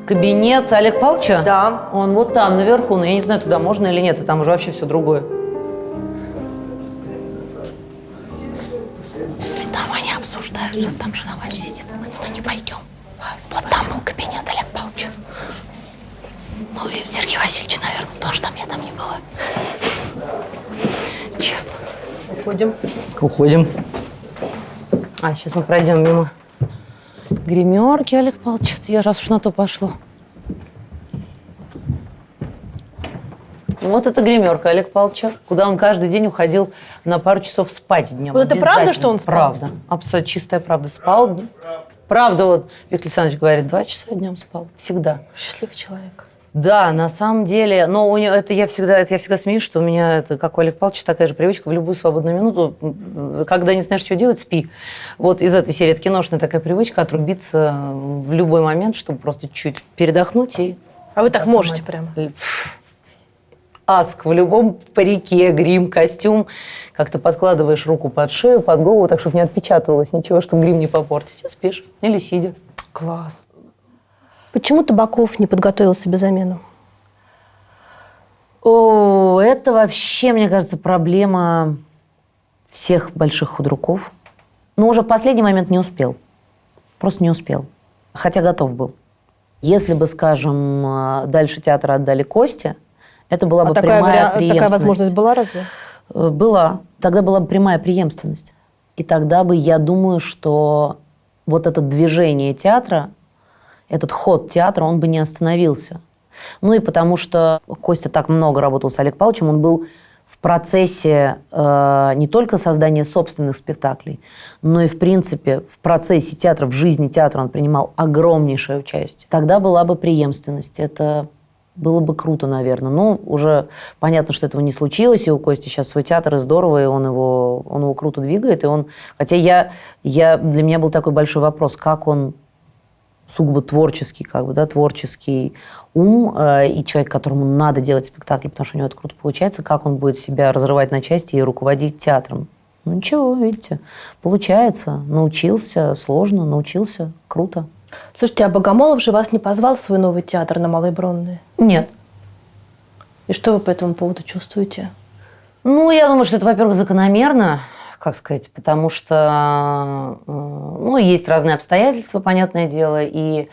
Кабинет Олега Павловича? Да. Он вот там, наверху, но я не знаю, туда можно или нет, и там уже вообще все другое. Там они обсуждают, что там жена моя сидит, мы туда не пойдем. Вот там был кабинет Олега Павловича. Ну и Сергей Васильевич, наверное, тоже там, я там не была. Честно. Уходим. Уходим. А, сейчас мы пройдем мимо гримерки Олега Павловича. Я раз уж на то пошло. Вот это гримерка Олега Павловича, куда он каждый день уходил на пару часов спать днем. Вот это правда, что он спал? Правда. Абсолютно чистая правда. Спал днем. Правда, вот Виктор Александрович говорит, 2 часа днем спал. Всегда. Счастливый человек. Да, на самом деле, но у него, я всегда смеюсь, что у меня, это, как у Олега Павловича, такая же привычка в любую свободную минуту, когда не знаешь, что делать, спи. Вот из этой серии, это киношная такая привычка отрубиться в любой момент, чтобы просто чуть передохнуть и... А вы так можете прямо? Аск в любом парике, грим, костюм. Как-то подкладываешь руку под шею, под голову, так, чтобы не отпечатывалось ничего, чтобы грим не попортить. И спишь. Или сидя. Класс. Почему Табаков не подготовил себе замену? О, это вообще, мне кажется, проблема всех больших худруков. Но уже в последний момент не успел. Просто не успел. Хотя готов был. Если бы, скажем, дальше театра отдали Косте, это была бы прямая преемственность. Такая возможность была разве? Была. Тогда была бы прямая преемственность. И тогда бы, я думаю, что вот это движение театра, этот ход театра, он бы не остановился. Ну и потому что Костя так много работал с Олегом Павловичем, он был в процессе не только создания собственных спектаклей, но и, в принципе, в процессе театра, в жизни театра он принимал огромнейшее участие. Тогда была бы преемственность. Это было бы круто, наверное. Ну, уже понятно, что этого не случилось, и у Кости сейчас свой театр, и здорово, и он его круто двигает. И он, хотя для меня был такой большой вопрос, как он сугубо творческий, творческий ум и человек, которому надо делать спектакли, потому что у него это круто получается, как он будет себя разрывать на части и руководить театром. Ну ничего, видите, получается. Научился, сложно, научился, круто. Слушайте, а Богомолов же вас не позвал в свой новый театр на Малой Бронной? Нет. И что вы по этому поводу чувствуете? Ну, я думаю, что это, во-первых, закономерно, как сказать, потому что, есть разные обстоятельства, понятное дело, и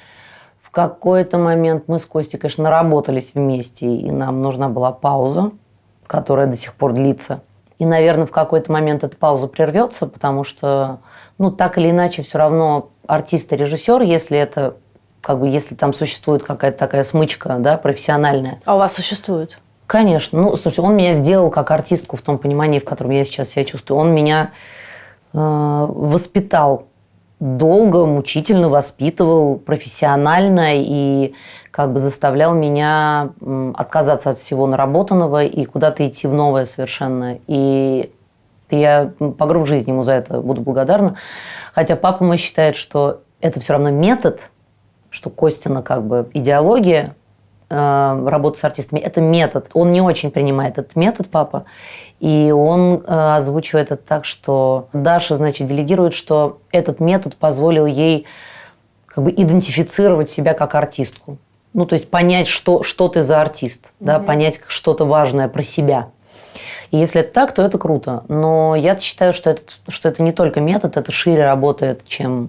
в какой-то момент мы с Костей, конечно, наработались вместе, и нам нужна была пауза, которая до сих пор длится. И, наверное, в какой-то момент эта пауза прервется, потому что, так или иначе, все равно артист и режиссер, если там существует какая-то такая смычка, да, профессиональная. А у вас существует? Конечно. Слушайте, он меня сделал как артистку в том понимании, в котором я сейчас себя чувствую. Он меня воспитал долго, мучительно воспитывал, профессионально и заставлял меня отказаться от всего наработанного и куда-то идти в новое совершенно. И я по гроб жизни ему за это буду благодарна. Хотя папа мой считает, что это все равно метод, что Костина как бы идеология работы с артистами – это метод. Он не очень принимает этот метод, папа, и он озвучивает это так, что Даша, значит, делегирует, что этот метод позволил ей как бы идентифицировать себя как артистку. Ну, то есть понять, что ты за артист, да, понять что-то важное про себя. И если это так, то это круто. Но я считаю, что это не только метод, это шире работает, чем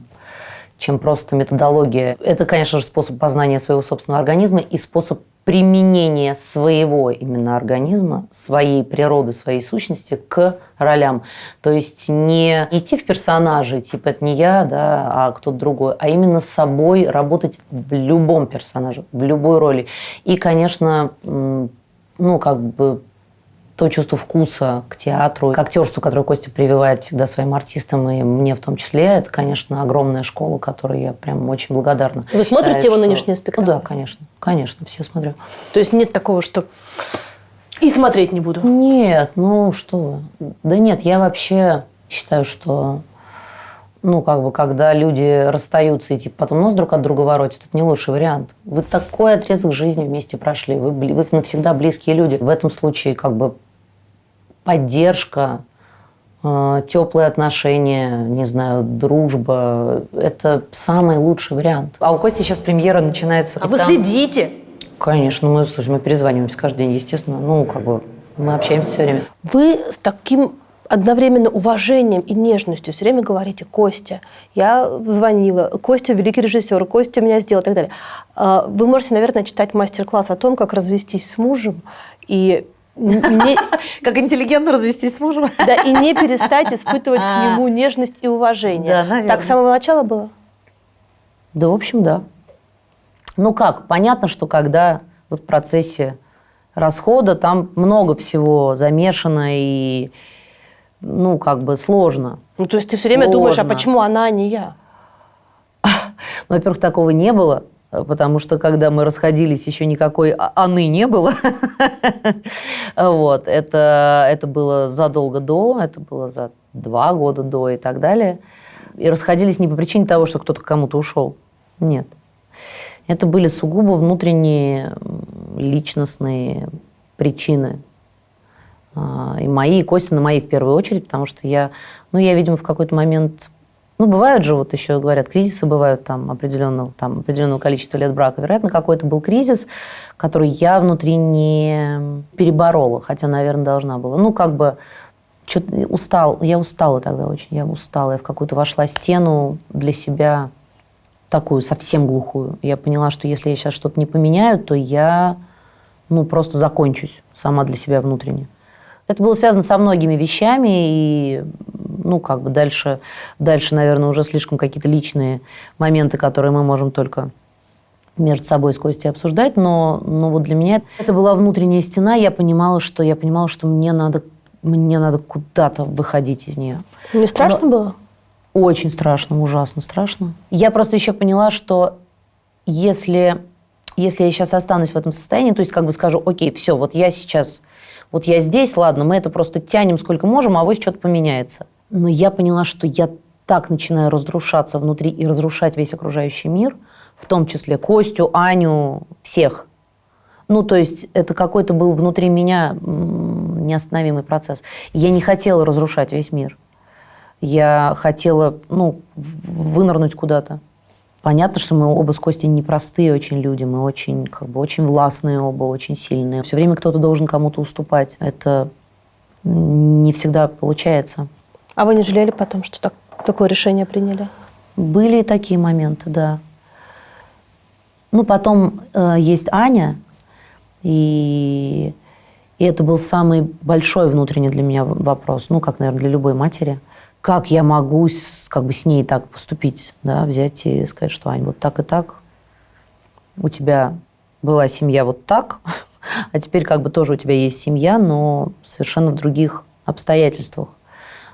просто методология. Это, конечно же, способ познания своего собственного организма и способ применения своего именно организма, своей природы, своей сущности к ролям. То есть не идти в персонажи, типа это не я, да, а кто-то другой, а именно с собой работать в любом персонаже, в любой роли. И, конечно, ну, как бы то чувство вкуса к театру, к актерству, которое Костя прививает всегда своим артистам, и мне в том числе, это, конечно, огромная школа, которой я прям очень благодарна. Вы смотрите его нынешние спектакли? Ну, да, конечно. Конечно, все смотрю. То есть нет такого, что и смотреть не буду? Нет, ну что вы. Да нет, я вообще считаю, что ну, как бы, когда люди расстаются и типа потом нос друг от друга воротят, это не лучший вариант. Вы такой отрезок жизни вместе прошли, вы навсегда близкие люди. В этом случае как бы поддержка, теплые отношения, не знаю, дружба – это самый лучший вариант. А у Кости сейчас премьера начинается. А вы следите? Конечно, мы перезваниваемся каждый день, естественно. Ну, как бы мы общаемся все время. Вы с таким одновременно уважением и нежностью все время говорите: Костя, я звонила, Костя великий режиссер, Костя меня сделал и так далее. Вы можете, наверное, читать мастер-класс о том, как развестись с мужем и как интеллигентно развестись с мужем. Да, и не перестать испытывать к нему нежность и уважение. Да, наверное. Так с самого начала было? Да, в общем, да. Ну как, понятно, что когда вы в процессе расхода, там много всего замешано и, ну, как бы сложно. Ну, то есть ты все время думаешь, а почему она, а не я? Ну, во-первых, такого не было. Потому что, когда мы расходились, еще никакой Анны не было. Вот. Это было задолго до, это было за 2 года до и так далее. И расходились не по причине того, что кто-то к кому-то ушел. Нет. Это были сугубо внутренние личностные причины. И мои, и Костина мои в первую очередь, потому что я, видимо, в какой-то момент... Ну, бывают же, вот еще говорят, кризисы бывают там определенного количества лет брака. Вероятно, какой-то был кризис, который я внутри не переборола, хотя, наверное, должна была. Ну, как бы, я устала тогда очень, я в какую-то вошла стену для себя, такую совсем глухую. Я поняла, что если я сейчас что-то не поменяю, то я, просто закончусь сама для себя внутренне. Это было связано со многими вещами, и, дальше, наверное, уже слишком какие-то личные моменты, которые мы можем только между собой с Костей обсуждать, но вот для меня это была внутренняя стена, я понимала, что мне надо куда-то выходить из нее. Не страшно было? Очень страшно, ужасно страшно. Я просто еще поняла, что если я сейчас останусь в этом состоянии, то есть как бы скажу: окей, все, вот я здесь, ладно, мы это просто тянем сколько можем, а авось что-то поменяется. Но я поняла, что я так начинаю разрушаться внутри и разрушать весь окружающий мир, в том числе Костю, Аню, всех. То есть это какой-то был внутри меня неостановимый процесс. Я не хотела разрушать весь мир. Я хотела, вынырнуть куда-то. Понятно, что мы оба с Костей непростые очень люди, мы очень властные оба, очень сильные. Все время кто-то должен кому-то уступать. Это не всегда получается. А вы не жалели потом, что такое решение приняли? Были и такие моменты, да. Потом есть Аня, и это был самый большой внутренний для меня вопрос, как, наверное, для любой матери. Как я могу с ней так поступить, да, взять и сказать, что, Ань, вот так и так, у тебя была семья вот так, а теперь тоже у тебя есть семья, но совершенно в других обстоятельствах.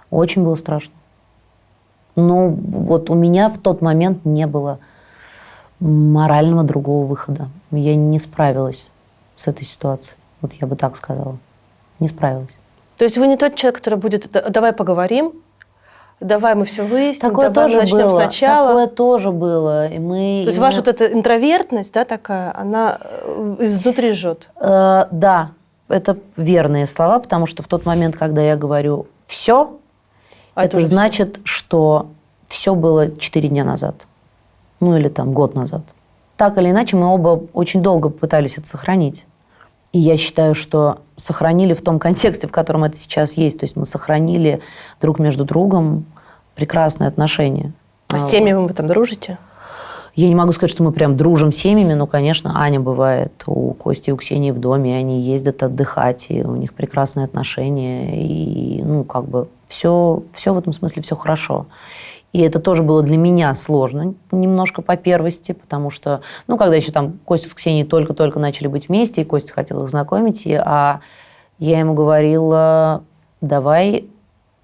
Очень было страшно. Но вот у меня в тот момент не было морального другого выхода. Я не справилась с этой ситуацией. Вот я бы так сказала. Не справилась. То есть вы не тот человек, который будет: давай поговорим, Давай мы все выясним, Такое давай мы тоже начнем было. сначала. Такое тоже было. И То есть ваша вот эта интровертность, да, такая, она изнутри жжет. Да, это верные слова, потому что в тот момент, когда я говорю «все», это уже значит, что все было 4 дня назад. Ну или там год назад. Так или иначе, мы оба очень долго пытались это сохранить. И я считаю, что сохранили в том контексте, в котором это сейчас есть. То есть мы сохранили друг между другом прекрасные отношения. А с семьями вы там дружите? Я не могу сказать, что мы прям дружим с семьями, но, конечно, Аня бывает у Кости и у Ксении в доме, они ездят отдыхать, и у них прекрасные отношения, и, все в этом смысле все хорошо. И это тоже было для меня сложно немножко по первости, потому что, когда еще там Костя с Ксенией только-только начали быть вместе, и Костя хотел их знакомить, а я ему говорила, давай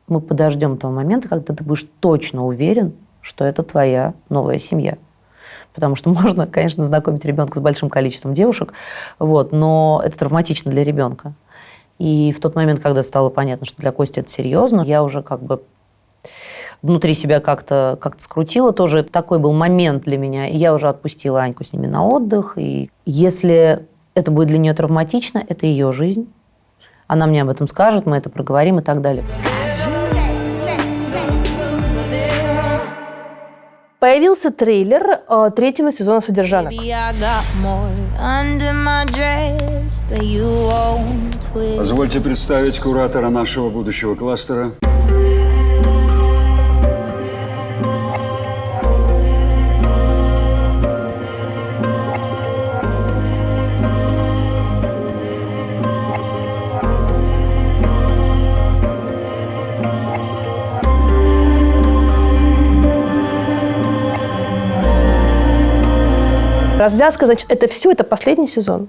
мы подождем того момента, когда ты будешь точно уверен, что это твоя новая семья. Потому что можно, конечно, знакомить ребенка с большим количеством девушек, но это травматично для ребенка. И в тот момент, когда стало понятно, что для Кости это серьезно, я уже внутри себя как-то скрутила тоже. Это такой был момент для меня. И я уже отпустила Аньку с ними на отдых. И если это будет для нее травматично, это ее жизнь. Она мне об этом скажет, мы это проговорим и так далее. Появился трейлер 3-го сезона «Содержанок». Позвольте представить куратора нашего будущего кластера. Развязка, значит, это все, это последний сезон?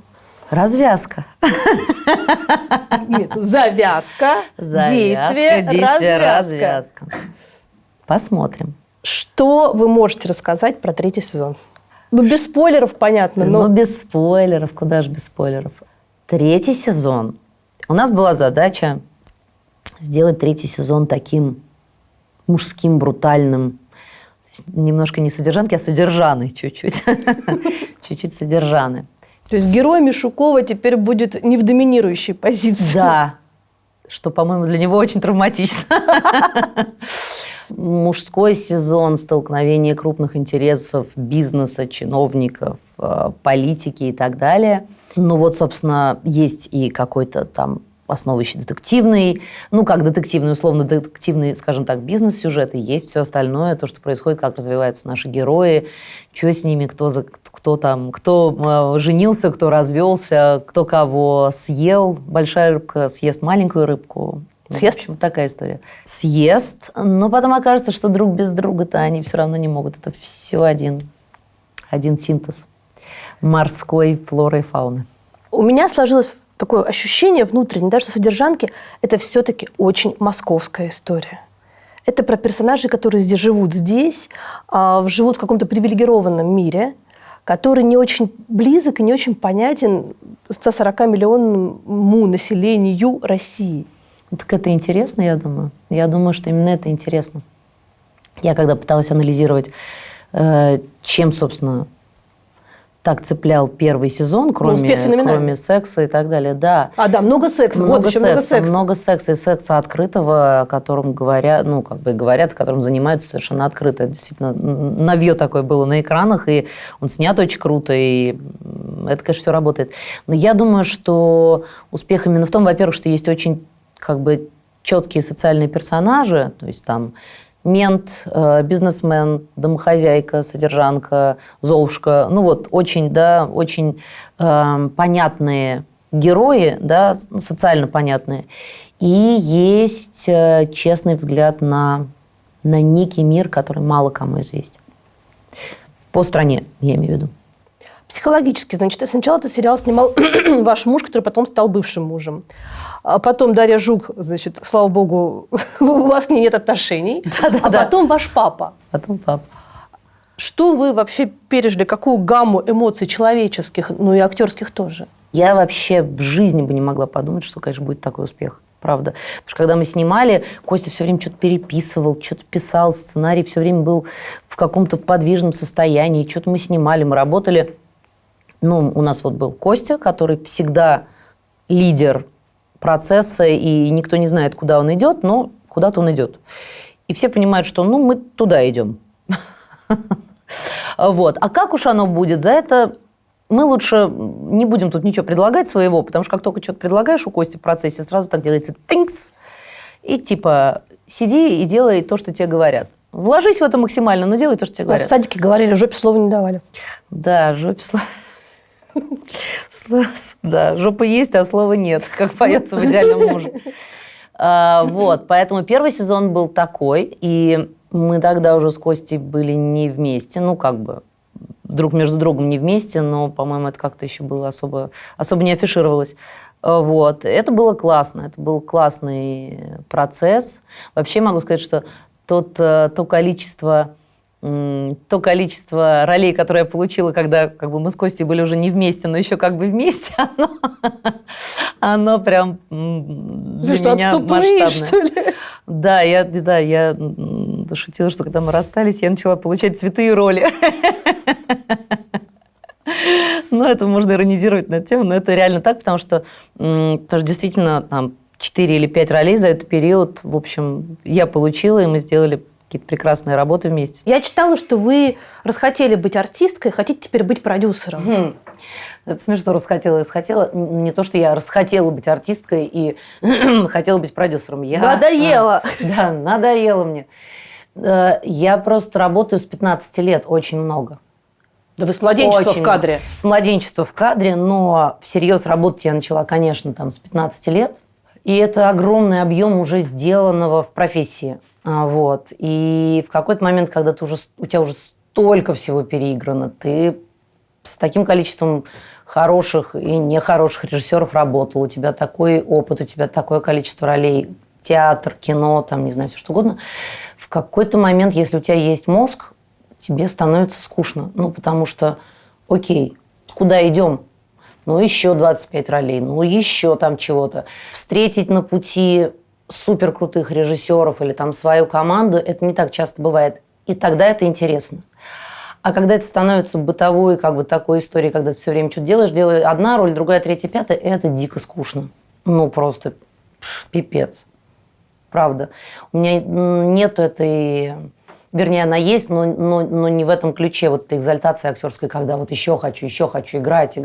Развязка. Нет, завязка, действие, развязка. Посмотрим. Что вы можете рассказать про 3-й сезон? Без спойлеров, понятно. Но без спойлеров, куда же без спойлеров. 3-й сезон. У нас была задача сделать 3-й сезон таким мужским, брутальным. Немножко не содержанки, а содержаны чуть-чуть. Чуть-чуть содержаны. То есть герой Мишукова теперь будет не в доминирующей позиции. Да, что, по-моему, для него очень травматично. Мужской сезон, столкновение крупных интересов, бизнеса, чиновников, политики и так далее. Собственно, есть и какой-то там основывающий детективный, как детективный, условно-детективный, скажем так, бизнес-сюжет, и есть все остальное, то, что происходит, как развиваются наши герои, что с ними, кто женился, кто развелся, кто кого съел. Большая рыбка съест маленькую рыбку. Съест? В общем, такая история. Съест, но потом окажется, что друг без друга-то они все равно не могут. Это все один синтез морской флоры и фауны. У меня сложилось такое ощущение внутреннее, да, что «Содержанки» – это все-таки очень московская история. Это про персонажей, которые здесь живут живут в каком-то привилегированном мире, который не очень близок и не очень понятен 140-миллионному населению России. Так это интересно, я думаю. Я думаю, что именно это интересно. Я когда пыталась анализировать, чем, собственно, так цеплял 1-й сезон, кроме секса и так далее. Да. Много секса. Много секса и секса открытого, о котором говорят, о котором занимаются совершенно открыто. Действительно, навье такое было на экранах, и он снят очень круто, и это, конечно, все работает. Но я думаю, что успех именно в том, во-первых, что есть очень четкие социальные персонажи, то есть там мент, бизнесмен, домохозяйка, содержанка, золушка. Очень понятные герои, да, социально понятные. И есть честный взгляд на некий мир, который мало кому известен. По стране, я имею в виду. Психологически, значит, сначала этот сериал снимал ваш муж, который потом стал бывшим мужем. А потом Дарья Жук, значит, слава богу, у вас нет отношений. Потом ваш папа. Потом папа. Что вы вообще пережили? Какую гамму эмоций человеческих, и актерских тоже? Я вообще в жизни бы не могла подумать, что, конечно, будет такой успех. правда. Потому что когда мы снимали, Костя все время что-то переписывал, что-то писал, сценарий все время был в каком-то подвижном состоянии, что-то мы снимали, мы работали. Ну, у нас вот был Костя, который всегда лидер процесса, и никто не знает, куда он идет, но куда-то он идет. И все понимают, что ну, мы туда идем. Вот. А как уж оно будет, за это мы лучше не будем тут ничего предлагать своего, потому что как только что-то предлагаешь у Кости в процессе, сразу так делается тынкс, и типа сиди и делай то, что тебе говорят. Вложись в это максимально, но делай то, что тебе говорят. В садике говорили, жопе слова не давали. Да, жопе слова. Да, жопа есть, а слова нет, как поется в «Идеальном муже». Вот, поэтому первый сезон был такой, и мы тогда уже с Костей были не вместе, ну, как бы, друг между другом не вместе, но, по-моему, это как-то еще было особо не афишировалось. Вот, это было классно, это был классный процесс. Вообще могу сказать, что то количество ролей, которые я получила, когда как бы мы с Костей были уже не вместе, но еще как бы вместе, оно прям для меня масштабное. Что ли? Да, я шутила, что когда мы расстались, я начала получать цветы и роли. Ну, это можно иронизировать на эту тему, но это реально так, потому что действительно там 4 или 5 ролей за этот период, в общем, я получила, и мы сделали какие-то прекрасные работы вместе. Я читала, что вы расхотели быть артисткой, хотите теперь быть продюсером. Это смешно, расхотела. Не то, что я расхотела быть артисткой и хотела быть продюсером. Надоело. Да, надоело мне. Я просто работаю с 15 лет очень много. Да вы с младенчества в кадре. С младенчества в кадре, но всерьез работать я начала, конечно, там с 15 лет. И это огромный объем уже сделанного в профессии. Вот. И в какой-то момент, когда у тебя уже столько всего переиграно, ты с таким количеством хороших и нехороших режиссеров работал, у тебя такой опыт, у тебя такое количество ролей, театр, кино, там, не знаю, все что угодно. В какой-то момент, если у тебя есть мозг, тебе становится скучно. Ну, потому что, окей, куда идем? Ну, еще 25 ролей, ну, еще там чего-то. Встретить на пути суперкрутых режиссеров или там свою команду, это не так часто бывает. И тогда это интересно. А когда это становится бытовой, как бы такой историей, когда ты все время что-то делаешь одна роль, другая, третья, пятая, это дико скучно. Ну, просто пипец. Правда. У меня нету этой... Вернее, она есть, но не в этом ключе. Вот эта экзальтация актерская, когда вот еще хочу играть.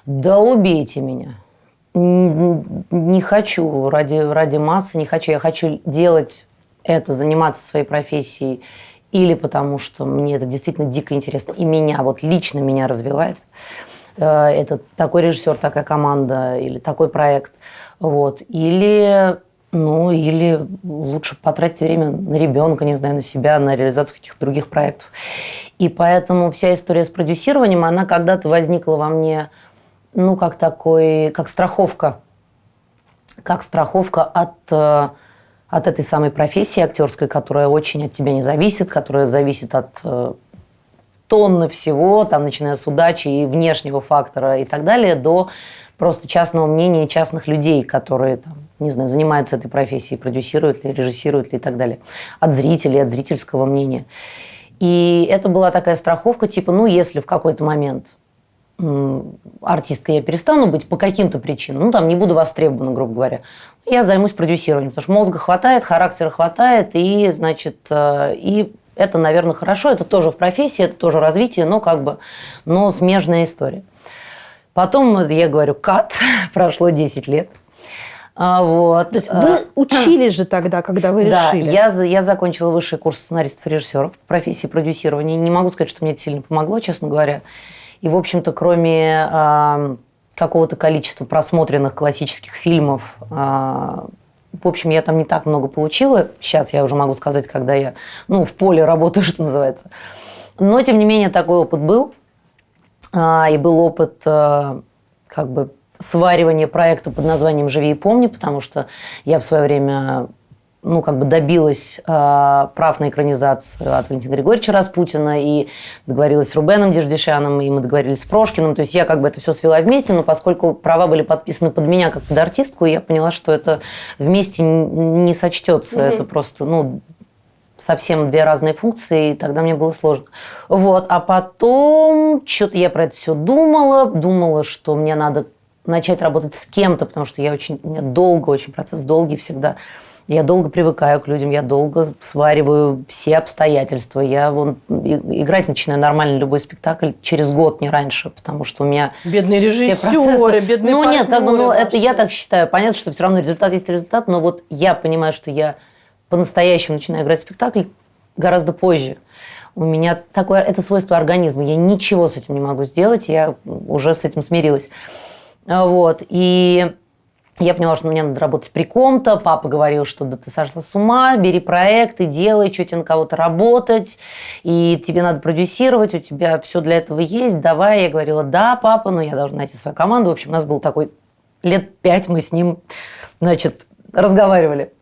Да убейте меня. Не хочу ради массы, не хочу. Я хочу делать это, заниматься своей профессией. Или потому что мне это действительно дико интересно. И меня, вот лично меня развивает. Это такой режиссер, такая команда или такой проект. Вот. Или лучше потратить время на ребенка, не знаю, на себя, на реализацию каких-то других проектов. И поэтому вся история с продюсированием, она когда-то возникла во мне, ну, как страховка. Как страховка от этой самой профессии актерской, которая очень от тебя не зависит, которая зависит от тонны всего, там, начиная с удачи и внешнего фактора и так далее, до просто частного мнения частных людей, которые, там, не знаю, занимаются этой профессией, продюсируют ли, режиссируют ли и так далее. От зрителей, от зрительского мнения. И это была такая страховка, типа, ну, если в какой-то момент артисткой я перестану быть по каким-то причинам, ну, там, не буду востребована, грубо говоря, я займусь продюсированием, потому что мозга хватает, характера хватает, и, значит, и это, наверное, хорошо, это тоже в профессии, это тоже развитие, но смежная история. Потом, я говорю, кат, прошло 10 лет. Вот. То есть вы учились же тогда, когда вы решили? Да, я закончила высший курс сценаристов и режиссеров по профессии продюсирования. Не могу сказать, что мне это сильно помогло, честно говоря. И, в общем-то, кроме какого-то количества просмотренных классических фильмов, в общем, я там не так много получила. Сейчас я уже могу сказать, когда я в поле работаю, что называется. Но, тем не менее, такой опыт был. И был опыт сваривания проекта под названием «Живи и помни», потому что я в свое время добилась прав на экранизацию от Валентина Григорьевича Распутина и договорилась с Рубеном Деждешаном, и мы договорились с Прошкиным. То есть я это все свела вместе, но поскольку права были подписаны под меня как под артистку, я поняла, что это вместе не сочтется. Это просто, совсем две разные функции, и тогда мне было сложно. А потом что-то я про это все думала, что мне надо начать работать с кем-то, потому что у меня долго, очень процесс долгий всегда. Я долго привыкаю к людям, я долго свариваю все обстоятельства. Я играть начинаю нормально любой спектакль через год, не раньше, потому что у меня бедные режиссеры, бедные партнеры. Это я так считаю. Понятно, что все равно результат есть результат, но я понимаю, что я по-настоящему начинаю играть спектакль гораздо позже. У меня это свойство организма. Я ничего с этим не могу сделать, я уже с этим смирилась. И я поняла, что мне надо работать при ком-то. Папа говорил, что да ты сошла с ума, бери проекты, делай, что тебе на кого-то работать, и тебе надо продюсировать, у тебя все для этого есть, давай. Я говорила, да, папа, но я должна найти свою команду. В общем, у нас был такой, лет 5 мы с ним, разговаривали.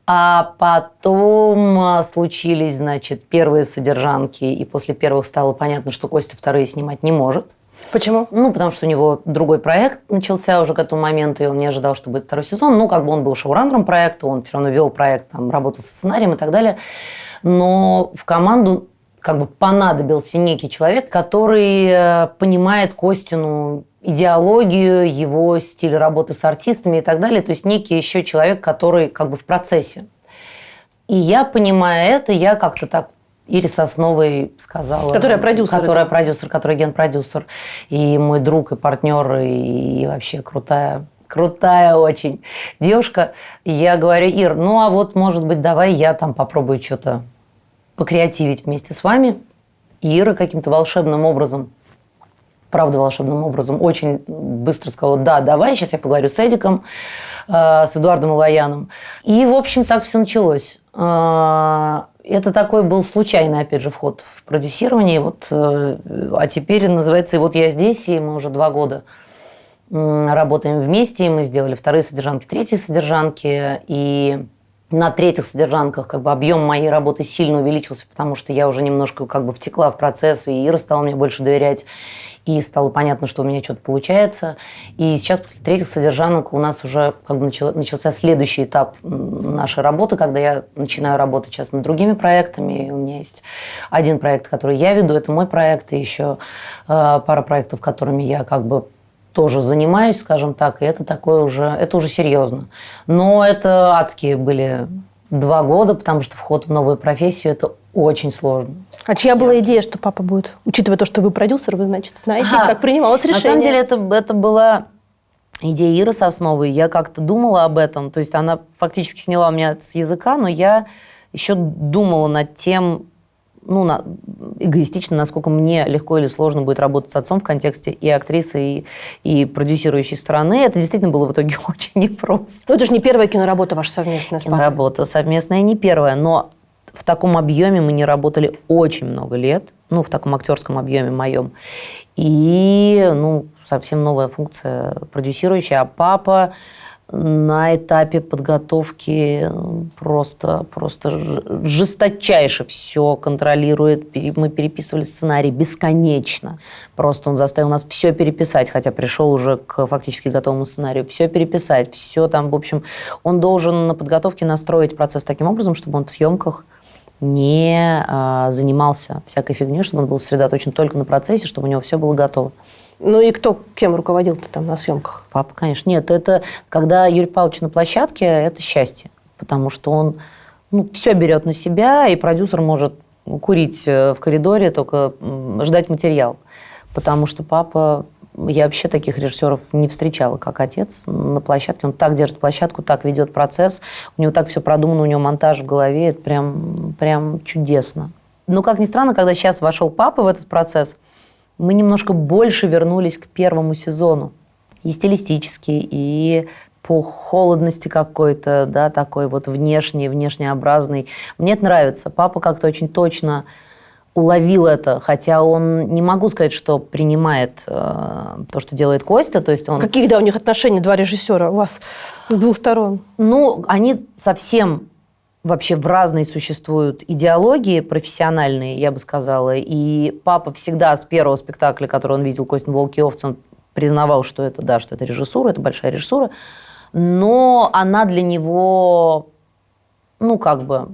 А потом случились, первые содержанки, и после первых стало понятно, что Костя вторые снимать не может. Почему? Потому что у него другой проект начался уже к этому моменту, и он не ожидал, что будет второй сезон. Он был шоураннером проекта, он все равно вел проект, работал со сценарием и так далее. Но в команду понадобился некий человек, который понимает Костину идеологию, его стиль работы с артистами и так далее. То есть некий еще человек, который в процессе. И я, понимая это, я как-то так Ире Сосновой сказала. Которая продюсер. Которая генпродюсер. И мой друг, и партнер, и вообще крутая очень девушка. И я говорю, Ир, может быть, давай я попробую что-то покреативить вместе с вами. И Ира каким-то волшебным образом, очень быстро сказала, да, давай, сейчас я поговорю с Эдиком, с Эдуардом Алаяном. И, в общем, так все началось. Это такой был случайный, опять же, вход в продюсирование. А теперь называется «И я здесь», и мы уже 2 года работаем вместе. И мы сделали 2-е содержанки, 3-е содержанки. И на 3-х содержанках объем моей работы сильно увеличился, потому что я уже немножко втекла в процесс, и Ира стала мне больше доверять. И стало понятно, что у меня что-то получается. И сейчас после 3-х содержанок у нас уже начался следующий этап нашей работы, когда я начинаю работать сейчас над другими проектами. И у меня есть один проект, который я веду, это мой проект, и еще пара проектов, которыми я тоже занимаюсь, скажем так, и это уже серьезно. Но это адские были 2 года, потому что вход в новую профессию – это очень сложно. А чья была идея, что папа будет? Учитывая то, что вы продюсер, вы, знаете, как принималось решение. На самом деле, это была идея Иры Сосновой. Я как-то думала об этом. То есть она фактически сняла меня с языка, но я еще думала над тем, эгоистично, насколько мне легко или сложно будет работать с отцом в контексте и актрисы, и продюсирующей стороны. Это действительно было в итоге очень непросто. Это же не первая киноработа ваша совместная с папой. Киноработа совместная не первая, но в таком объеме мы не работали очень много лет, в таком актерском объеме моем. И, совсем новая функция продюсирующая. А папа на этапе подготовки просто жесточайше все контролирует. Мы переписывали сценарий бесконечно. Просто он заставил нас все переписать, хотя пришел уже к фактически готовому сценарию. Все переписать, все там, в общем, он должен на подготовке настроить процесс таким образом, чтобы он в съемках не занимался всякой фигней, чтобы он был сосредоточен только на процессе, чтобы у него все было готово. И кем руководил-то там на съемках? Папа, конечно. Нет, это когда Юрий Павлович на площадке, это счастье. Потому что он все берет на себя, и продюсер может курить в коридоре, только ждать материал. Потому что папа... Я вообще таких режиссеров не встречала, как отец на площадке. Он так держит площадку, так ведет процесс. У него так все продумано, у него монтаж в голове. Это прям чудесно. Но, как ни странно, когда сейчас вошел папа в этот процесс, мы немножко больше вернулись к первому сезону. И стилистически, и по холодности какой-то, да, такой внешнеобразный. Мне это нравится. Папа как-то очень точно уловил это, хотя он, не могу сказать, что принимает то, что делает Костя. То есть он... Каких, у них отношений 2 режиссера у вас с 2 сторон? Они совсем вообще в разные существуют идеологии профессиональные, я бы сказала. И папа всегда с первого спектакля, который он видел, «Костин, волки и овцы», он признавал, что это, да, что это режиссура, это большая режиссура. Но она для него, ну, как бы,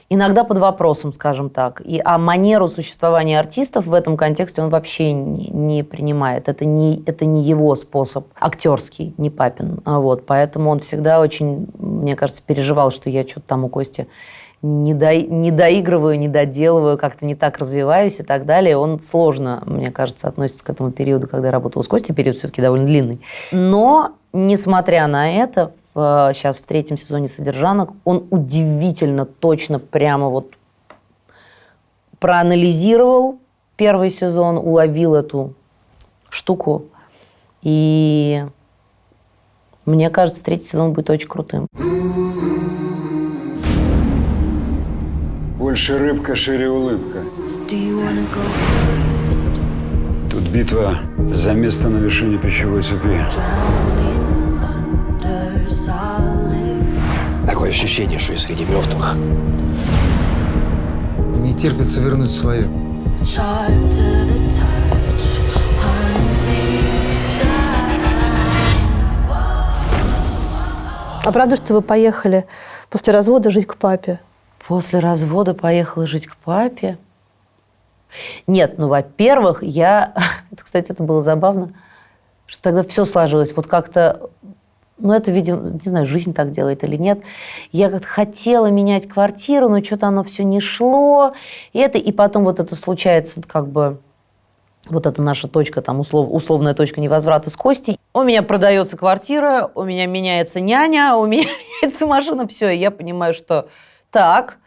иногда под вопросом, скажем так. А манеру существования артистов в этом контексте он вообще не принимает. Это не его способ актерский, не папин. Вот. Поэтому он всегда очень, мне кажется, переживал, что я что-то там у Кости не доигрываю, не доделываю, как-то не так развиваюсь и так далее. Он сложно, мне кажется, относится к этому периоду, когда я работала с Костей. Период все-таки довольно длинный. Но, несмотря на это, сейчас в 3-м сезоне «Содержанок» он удивительно точно прямо вот проанализировал первый сезон, уловил эту штуку. И мне кажется, 3-й сезон будет очень крутым. Больше рыбка, шире улыбка. Тут битва за место на вершине пищевой цепи. Такое ощущение, что я среди мертвых. Не терпится вернуть свое. А правда, что вы поехали после развода жить к папе? После развода поехала жить к папе. Нет, ну, во-первых, кстати, это было забавно, что тогда все сложилось. Вот как-то, ну, это, видимо, не знаю, жизнь так делает или нет. Я как-то хотела менять квартиру, но что-то оно все не шло. И потом вот это случается, как бы, вот это наша точка, там, условная точка невозврата с Костей. У меня продается квартира, у меня меняется няня, у меня меняется машина, все. И я понимаю, что так,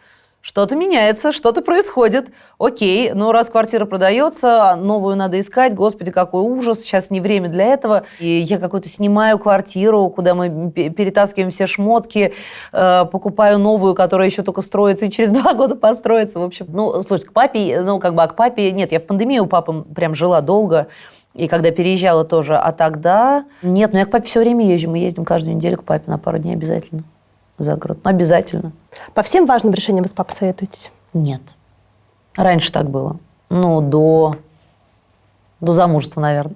что-то меняется, что-то происходит. Окей, ну раз квартира продается, новую надо искать. Господи, какой ужас, сейчас не время для этого. И я какую-то снимаю квартиру, куда мы перетаскиваем все шмотки, покупаю новую, которая еще только строится и через 2 года построится. В общем, ну, слушай, к папе, нет, я в пандемию у папы прям жила долго. И когда переезжала тоже. А тогда нет, ну я к папе все время езжу. Мы ездим каждую неделю к папе на пару дней обязательно. За город. Ну, обязательно. По всем важным решениям вы с папой советуетесь? Нет. Раньше так было. Ну, до замужества, наверное.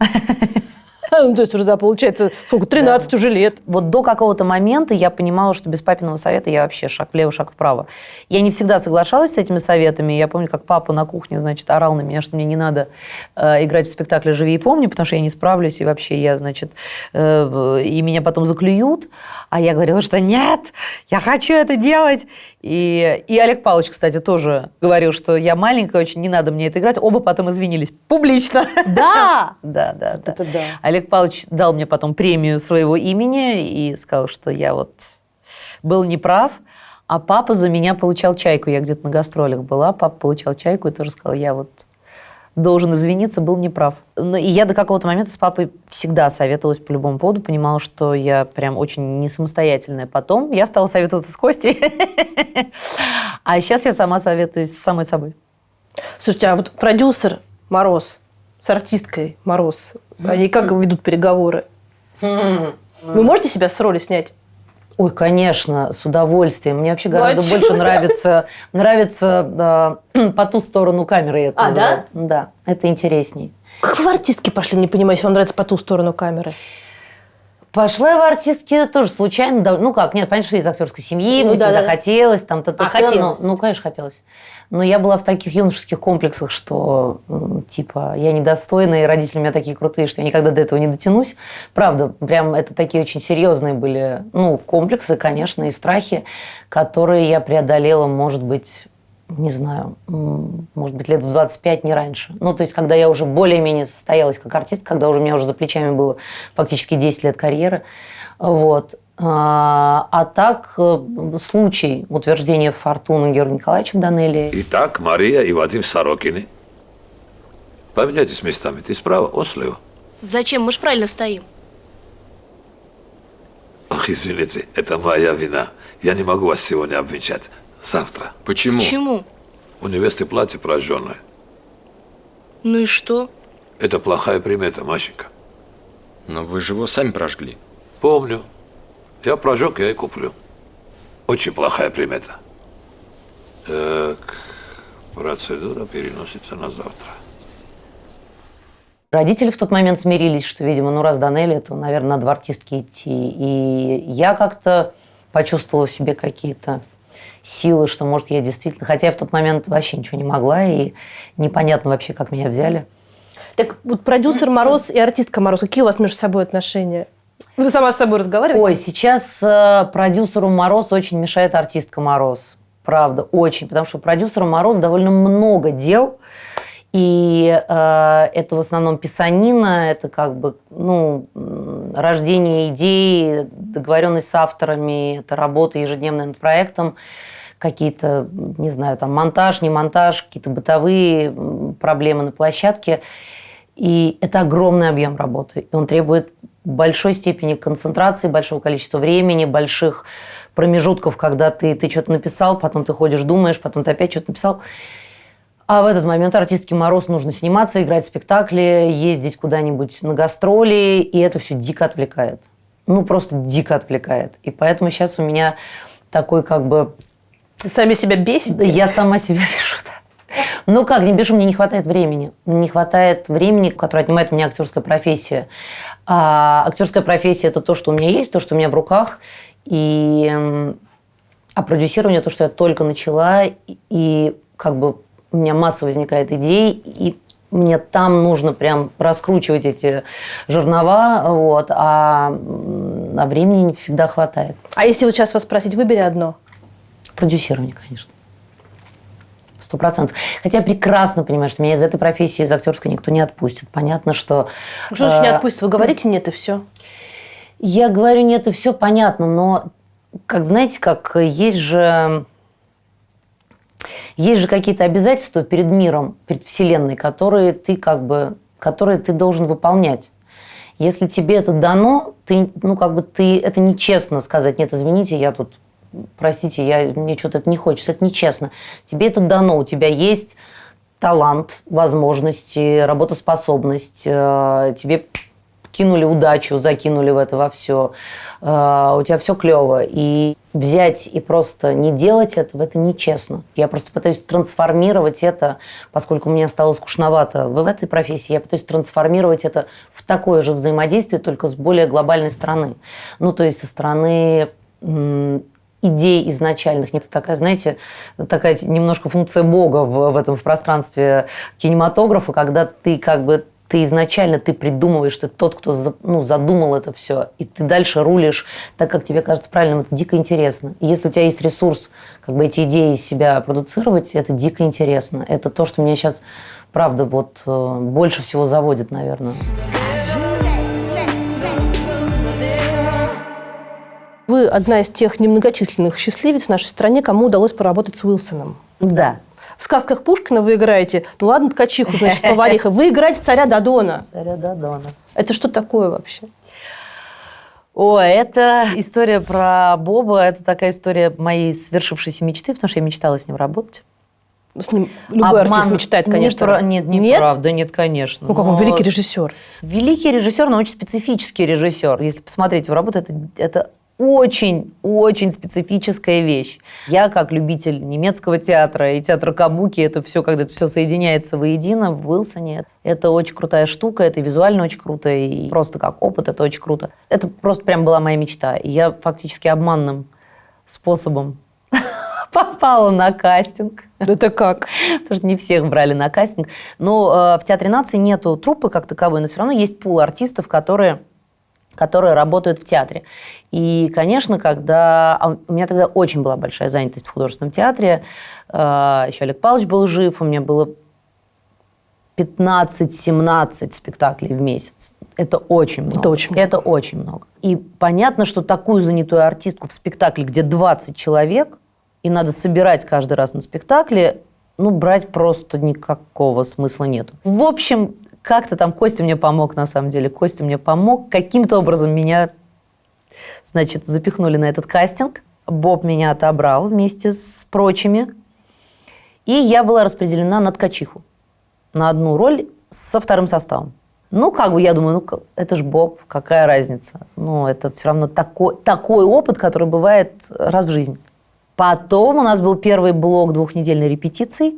Ну, то есть уже, да, получается, сколько, 13 уже лет. Вот до какого-то момента я понимала, что без папиного совета я вообще шаг влево, шаг вправо. Я не всегда соглашалась с этими советами. Я помню, как папа на кухне, значит, орал на меня, что мне не надо играть в спектакле «Живи и помни», потому что я не справлюсь, и вообще я, значит, и меня потом заклюют. А я говорила, что нет, я хочу это делать. И Олег Павлович, кстати, тоже говорил, что я маленькая очень, не надо мне это играть. Оба потом извинились публично. Да! Да. Это да. Олег Павлович дал мне потом премию своего имени и сказал, что я вот был неправ. А папа за меня получал чайку. Я где-то на гастролях была, папа получал чайку и тоже сказал, я вот должен извиниться, был неправ. И я до какого-то момента с папой всегда советовалась по любому поводу, понимала, что я прям очень не самостоятельная. Потом я стала советоваться с Костей, а сейчас я сама советуюсь с самой собой. Слушайте, а вот продюсер Мороз с артисткой Мороз, они как ведут переговоры? Вы можете себя с роли снять? Ой, конечно, с удовольствием. Мне вообще гораздо больше нравится по ту сторону камеры. Я это называю. Да? Да, это интересней. Как вы в артистки пошли, не понимаю, если вам нравится по ту сторону камеры? Пошла я в артистки тоже случайно. Ну как, нет, понятно, что из актерской семьи, мне всегда хотелось. Там, хотелось? Ну, конечно, хотелось. Но я была в таких юношеских комплексах, что, типа, я недостойна, и родители у меня такие крутые, что я никогда до этого не дотянусь. Правда, прям это такие очень серьезные были, комплексы, конечно, и страхи, которые я преодолела, может быть, не знаю, может быть, лет в 25, не раньше. Ну, то есть, когда я уже более-менее состоялась как артист, когда у меня уже за плечами было фактически 10 лет карьеры, вот. А так, случай утверждения в «Фортуну» Георгием Николаевичем Данелли. Итак, Мария и Вадим Сорокины. Поменяйтесь местами. Ты справа, он слева. Зачем? Мы ж правильно стоим. Ох, извините, это моя вина. Я не могу вас сегодня обвенчать. Завтра. Почему? Почему? У невесты платье прожженное. Ну и что? Это плохая примета, Машенька. Но вы же его сами прожгли. Помню. Я прожег, я и куплю. Очень плохая примета. Так, процедура переносится на завтра. Родители в тот момент смирились, что, видимо, ну раз Данелли, то, наверное, надо в артистки идти. И я как-то почувствовала в себе какие-то силы, что, может, я действительно... Хотя я в тот момент вообще ничего не могла, и непонятно вообще, как меня взяли. Так вот продюсер Мороз и артистка Мороз, какие у вас между собой отношения? Вы сама с собой разговариваете? Ой, сейчас продюсеру Мороз очень мешает артистка Мороз. Правда, очень. Потому что у продюсера Мороз довольно много дел. И это в основном писанина, это как бы, ну, рождение идей, договоренность с авторами, это работа ежедневная над проектом, какие-то, не знаю, там монтаж, не монтаж, какие-то бытовые проблемы на площадке. И это огромный объем работы. И он требует большой степени концентрации, большого количества времени, больших промежутков, когда ты что-то написал, потом ты ходишь, думаешь, потом ты опять что-то написал. А в этот момент артистке Мороз нужно сниматься, играть в спектакли, ездить куда-нибудь на гастроли, и это все дико отвлекает. Ну, просто дико отвлекает. И поэтому сейчас у меня такой как бы... Вы сами себя бесите? Я сама себя бешу, да. Ну как, не бешу, мне не хватает времени. Не хватает времени, которое отнимает у меня актерская профессия. А актерская профессия – это то, что у меня есть, то, что у меня в руках. А продюсирование – то, что я только начала, и как бы у меня масса возникает идей, и мне там нужно прям раскручивать эти жернова, вот, а времени не всегда хватает. А если вот сейчас вас спросить, выбери одно? Продюсирование, конечно. 100%. Хотя я прекрасно понимаю, что меня из этой профессии, из актерской никто не отпустит. Понятно, что... Что же не отпустит? Вы говорите нет и все? Я говорю нет и все, понятно, но, как знаете, как есть же какие-то обязательства перед миром, перед Вселенной, которые ты должен выполнять. Если тебе это дано, это нечестно сказать, нет, извините, я тут, простите, мне что-то это не хочется, это нечестно. Тебе это дано, у тебя есть талант, возможности, работоспособность, тебе кинули удачу, закинули в это во все, у тебя все клево. И взять и просто не делать этого, это нечестно. Я просто пытаюсь трансформировать это, поскольку мне стало скучновато в этой профессии, я пытаюсь трансформировать это в такое же взаимодействие, только с более глобальной стороны. Ну, то есть со стороны идей изначальных. Не такая, знаете, такая немножко функция Бога в пространстве кинематографа, когда ты изначально придумываешь, ты тот, кто задумал это все, и ты дальше рулишь так, как тебе кажется правильным. Это дико интересно. И если у тебя есть ресурс эти идеи из себя продуцировать, это дико интересно. Это то, что меня сейчас, правда, больше всего заводит, наверное. Вы одна из тех немногочисленных счастливиц в нашей стране, кому удалось поработать с Уилсоном. Да. В сказках Пушкина вы играете, ну ладно, ткачиху, значит, повариха, вы играете царя Додона. Царя Додона. Это что такое вообще? Ой, это история про Боба, это такая история моей свершившейся мечты, потому что я мечтала с ним работать. С ним любой артист мечтает, конечно. Нет, правда, нет, конечно. Ну, как он великий режиссер. Великий режиссер, но очень специфический режиссер. Если посмотреть его работу, это очень-очень специфическая вещь. Я, как любитель немецкого театра и театра кабуки, это все, когда это все соединяется воедино в Уилсоне, это очень крутая штука, это визуально очень круто, и просто как опыт это очень круто. Это просто прям была моя мечта. И я фактически обманным способом попала на кастинг. Это как? Потому что не всех брали на кастинг. Но в Театре нации нету труппы как таковой, но все равно есть пул артистов, которые работают в театре. И, конечно, у меня тогда очень была большая занятость в художественном театре, еще Олег Павлович был жив, у меня было 15-17 спектаклей в месяц. Это очень много. Это очень много. И понятно, что такую занятую артистку в спектакле, где 20 человек, и надо собирать каждый раз на спектакле, брать просто никакого смысла нету. В общем, как-то там Костя мне помог, на самом деле. Костя мне помог. Каким-то образом меня, запихнули на этот кастинг. Боб меня отобрал вместе с прочими. И я была распределена на ткачиху. На одну роль со вторым составом. Я думаю, это ж Боб, какая разница? Это все равно такой опыт, который бывает раз в жизни. Потом у нас был первый блок двухнедельной репетиции,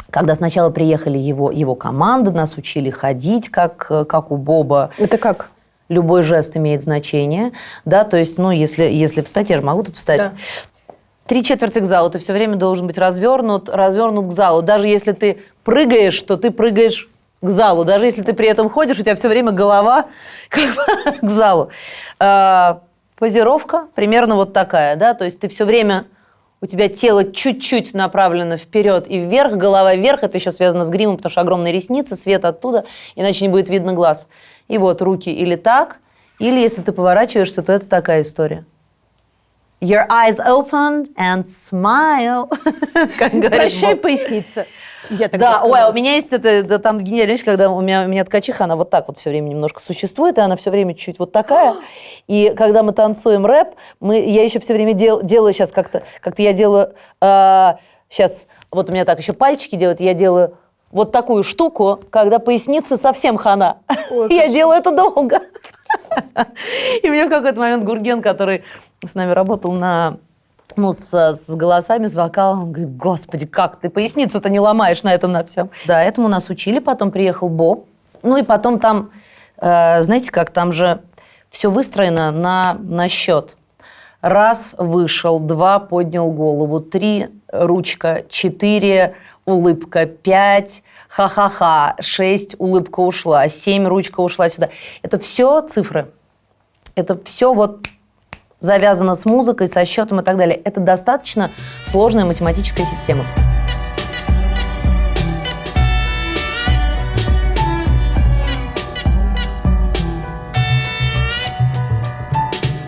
когда сначала приехали его команда, нас учили ходить, как у Боба. Это как? Любой жест имеет значение, да, то есть, если встать, я же могу тут встать. Да. 3/4 к залу, ты все время должен быть развернут к залу. Даже если ты прыгаешь, то ты прыгаешь к залу. Даже если ты при этом ходишь, у тебя все время голова к залу. Позировка примерно вот такая, да, то есть ты все время, у тебя тело чуть-чуть направлено вперед и вверх, голова вверх, это еще связано с гримом, потому что огромные ресницы, свет оттуда, иначе не будет видно глаз. И вот руки или так, или если ты поворачиваешься, то это такая история. Your eyes opened and smile. Прощай, поясница. Я так Да, сказала. у меня есть это там гениальная вещь, когда у меня ткачиха, она вот так вот все время немножко существует, и она все время чуть вот такая. И когда мы танцуем рэп, я еще все время делаю сейчас как-то я делаю, сейчас вот у меня так еще пальчики делают, я делаю вот такую штуку, когда поясница совсем хана. Я делаю это долго. И мне в какой-то момент Гурген, который с нами работал с голосами, с вокалом, он говорит: господи, как ты поясницу-то не ломаешь на этом, на всем. Да, этому нас учили, потом приехал Боб. Ну и потом там, знаете как, там же все выстроено на счет. 1 вышел, 2 поднял голову, 3 ручка, 4 улыбка, 5 ха-ха-ха, 6 улыбка ушла, 7 ручка ушла сюда. Это все цифры. Это все вот завязано с музыкой, со счетом и так далее. Это достаточно сложная математическая система.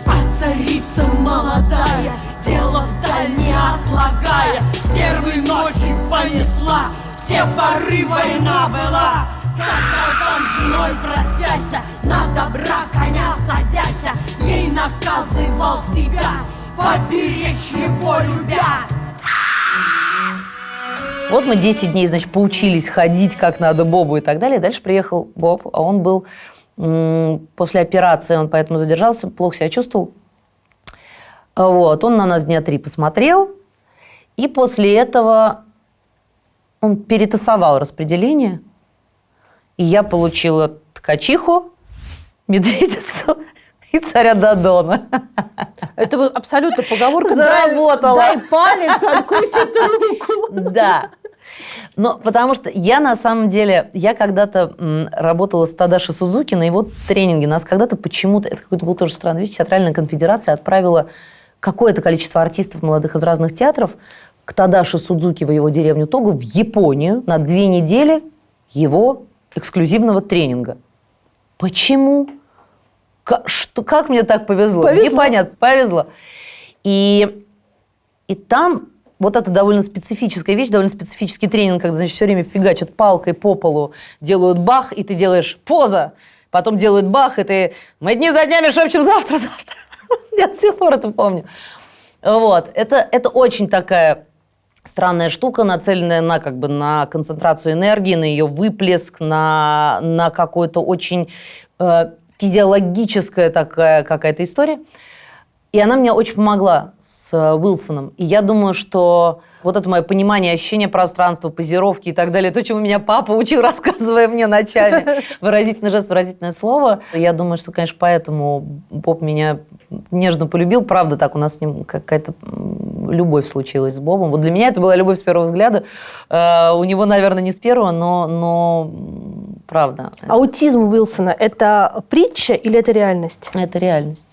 А царица молодая, дело вдаль не отлагая, с первой ночи понесла, все поры война была. Салтан с женой простяся, на добра коня садяся, ей наказывал себя, поберечь его любя. Вот мы 10 дней, значит, поучились ходить, как надо Бобу и так далее. Дальше приехал Боб, а он был после операции, он поэтому задержался, плохо себя чувствовал. Вот, он на нас дня 3 посмотрел, и после этого он перетасовал распределение, и я получила ткачиху, медведицу и царя Додона. Это вот абсолютно поговорка. Заработала. Дай палец, откусит руку. Да. Но потому что я на самом деле, я когда-то работала с Тадаши Судзуки на его тренинге. Нас когда-то почему-то, это какой-то был тоже странный вещь, театральная конфедерация отправила какое-то количество артистов молодых из разных театров к Тадаши Судзуки в его деревню Тогу в Японию на 2 недели его эксклюзивного тренинга. Почему? Как мне так повезло? Непонятно, повезло. И там вот это довольно специфическая вещь, довольно специфический тренинг, когда, значит, все время фигачат палкой по полу, делают бах, и ты делаешь поза, потом делают бах, и ты «Мы дни за днями шепчем завтра». Я до сих пор это помню. Вот. Это очень такая странная штука, нацеленная на концентрацию энергии, на ее выплеск, на какую-то очень физиологическая такая какая-то история. И она мне очень помогла с Уилсоном. И я думаю, что вот это мое понимание, ощущение пространства, позировки и так далее, то, чему меня папа учил, рассказывая мне ночами, выразительный жест, выразительное слово. Я думаю, что, конечно, поэтому Боб меня нежно полюбил. Правда, так у нас с ним какая-то любовь случилась с Бобом. Вот для меня это была любовь с первого взгляда. У него, наверное, не с первого, но правда. Аутизм Уилсона – это притча или это реальность? Это реальность.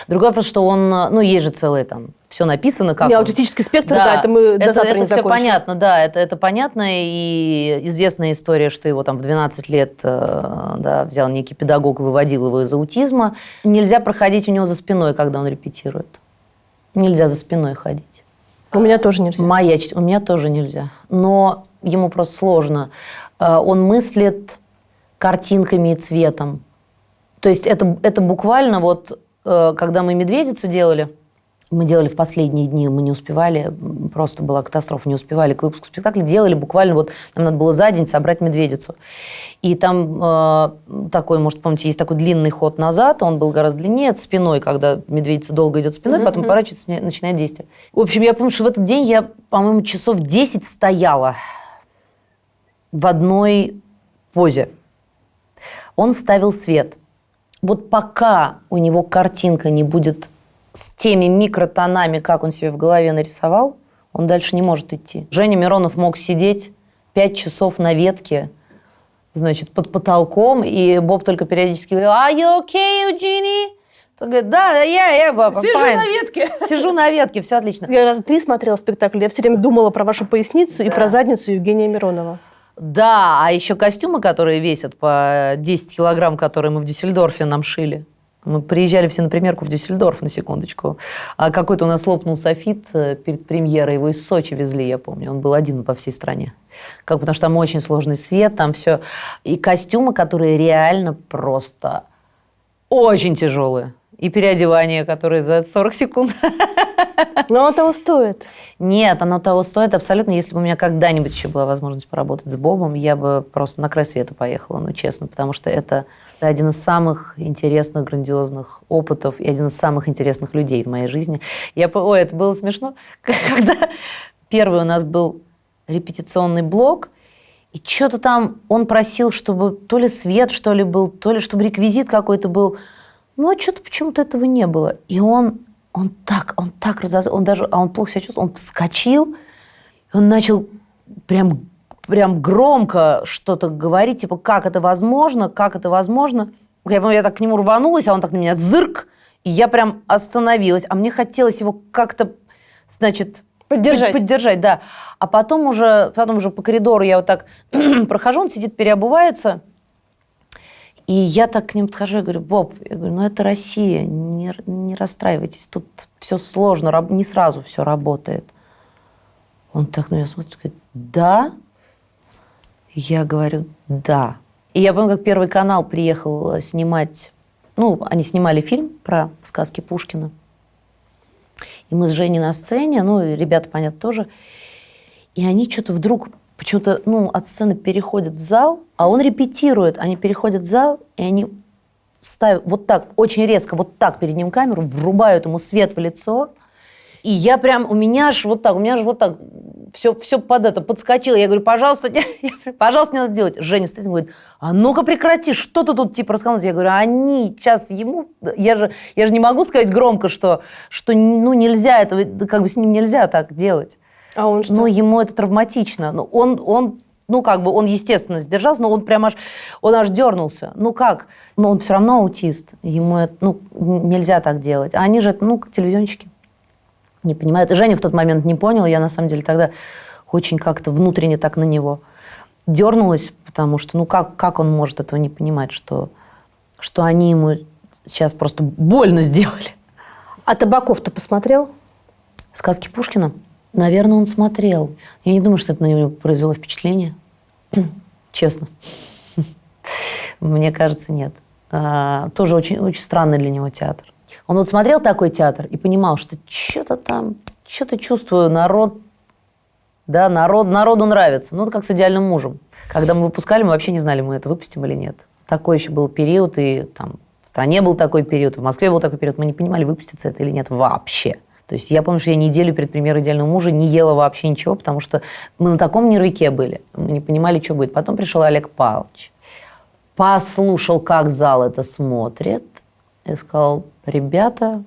Другой вопрос, что он, есть же целое там, все написано, как аутистический спектр, да, это мы до завтра не закончим. Это все понятно, да, это понятно, и известная история, что его там в 12 лет взял некий педагог, выводил его из аутизма. Нельзя проходить у него за спиной, когда он репетирует. Нельзя за спиной ходить. У меня тоже нельзя. У меня тоже нельзя, но ему просто сложно. Он мыслит картинками и цветом. То есть это буквально вот... Когда мы медведицу делали, Мы делали в последние дни, мы не успевали, просто была катастрофа, не успевали к выпуску спектакля. Делали буквально, вот нам надо было за день собрать «Медведицу». И там такой, может, помните, есть такой длинный ход назад, он был гораздо длиннее, это спиной, когда «Медведица» долго идет спиной, потом поворачивается, начинает действие. В общем, я помню, что в этот день я, по-моему, часов 10 стояла в одной позе. Он ставил свет. Вот пока у него картинка не будет с теми микротонами, как он себе в голове нарисовал, он дальше не может идти. Женя Миронов мог сидеть 5 часов на ветке, значит, под потолком, и Боб только периодически говорил: «Are you okay, Eugenie?» Он говорит: да, я, Боб, Сижу на ветке. Сижу на ветке, все отлично. Я раза 3 смотрела спектакль, я все время думала про вашу поясницу и про задницу Евгения Миронова. Да, а еще костюмы, которые весят по 10 килограмм, которые мы в Дюссельдорфе нам шили. Мы приезжали все на примерку в Дюссельдорф, на секундочку. А какой-то у нас лопнул софит перед премьерой. Его из Сочи везли, я помню. Он был один по всей стране. Потому что там очень сложный свет, там все. И костюмы, которые реально просто очень тяжелые. И переодевание, которое за 40 секунд. Но оно того стоит. Нет, оно того стоит абсолютно. Если бы у меня когда-нибудь еще была возможность поработать с Бобом, я бы просто на край света поехала, ну, честно. Потому что это один из самых интересных, грандиозных опытов и один из самых интересных людей в моей жизни. Ой, это было смешно. Когда первый у нас был репетиционный блок, и что-то там он просил, чтобы то ли свет, что ли, был, то ли чтобы реквизит какой-то был. Ну, а что-то почему-то этого не было. И он так разозлился, он плохо себя чувствовал, он вскочил, он начал прям громко что-то говорить, типа, как это возможно. Я помню, я так к нему рванулась, а он так на меня зырк, и я прям остановилась. А мне хотелось его как-то, значит, поддержать, да. А потом уже по коридору я вот так прохожу, он сидит, переобувается, и я так к нему подхожу и говорю: Боб, я говорю, ну это Россия, не расстраивайтесь, тут все сложно, не сразу все работает. Он так на меня смотрит и говорит: да? Я говорю: да. И я помню, как Первый канал приехал снимать, они снимали фильм про сказки Пушкина. И мы с Женей на сцене, и ребята, понятно, тоже. И они что-то вдруг почему-то, от сцены переходят в зал, а он репетирует. Они переходят в зал, и они ставят вот так, очень резко, вот так перед ним камеру, врубают ему свет в лицо. И я прям, у меня же вот так, все подскочило. Я говорю: пожалуйста, не надо делать. Женя стоит и говорит: а ну-ка прекрати, что ты тут рассказываешь? Я говорю: они сейчас ему... Я же не могу сказать громко, что нельзя этого, с ним нельзя так делать. А он что? Ему это травматично. Он естественно, сдержался, но он прям аж дернулся. Он все равно аутист. Ему это, нельзя так делать. А они же, как телевизионщики. Не понимают. И Женя в тот момент не понял. Я, на самом деле, тогда очень как-то внутренне так на него дернулась, потому что, как он может этого не понимать, что они ему сейчас просто больно сделали. А Табаков-то посмотрел? «Сказки Пушкина»? Наверное, он смотрел. Я не думаю, что это на него произвело впечатление. Честно. Мне кажется, нет. Тоже очень, очень странный для него театр. Он смотрел такой театр и понимал, что что-то чувствую, народу нравится. Это как с «Идеальным мужем». Когда мы выпускали, мы вообще не знали, мы это выпустим или нет. Такой еще был период, и там в стране был такой период, в Москве был такой период, мы не понимали, выпустится это или нет вообще. То есть я помню, что я неделю перед премьерой «Идеального мужа» не ела вообще ничего, потому что мы на таком нервике были, мы не понимали, что будет. Потом пришел Олег Павлович, послушал, как зал это смотрит, и сказал: ребята,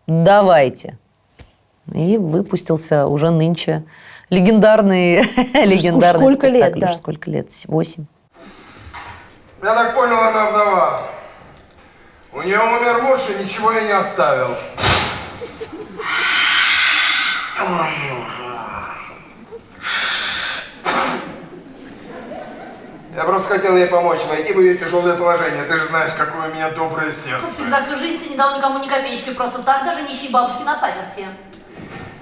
давайте. И выпустился уже нынче легендарный Сколько лет, спектакль. да. Сколько лет? 8. Я так понял, она вдова. У нее умер муж и ничего ей не оставил. Я просто хотел ей помочь, войти в ее тяжелое положение. Ты же знаешь, какое у меня доброе сердце. За всю жизнь ты не дал никому ни копеечки, просто так, даже нищей бабушке на паперти.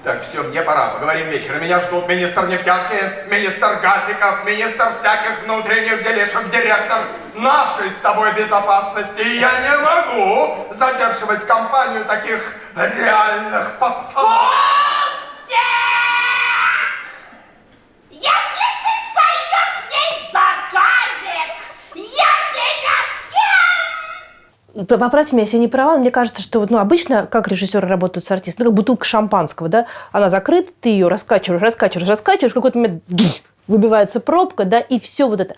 Так, все, мне пора. Поговорим вечером. Меня ждут министр нефтянки, министр газиков, министр всяких внутренних делишек, директор нашей с тобой безопасности. И я не могу задерживать компанию таких реальных пацанов. Если ты сольешь ей заказик, я тебя съем! Поправьте меня, если я не права, но мне кажется, что вот, обычно, как режиссеры работают с артистом, как бутылка шампанского, да, она закрыта, ты ее раскачиваешь, в какой-то момент выбивается пробка, да, и все вот это.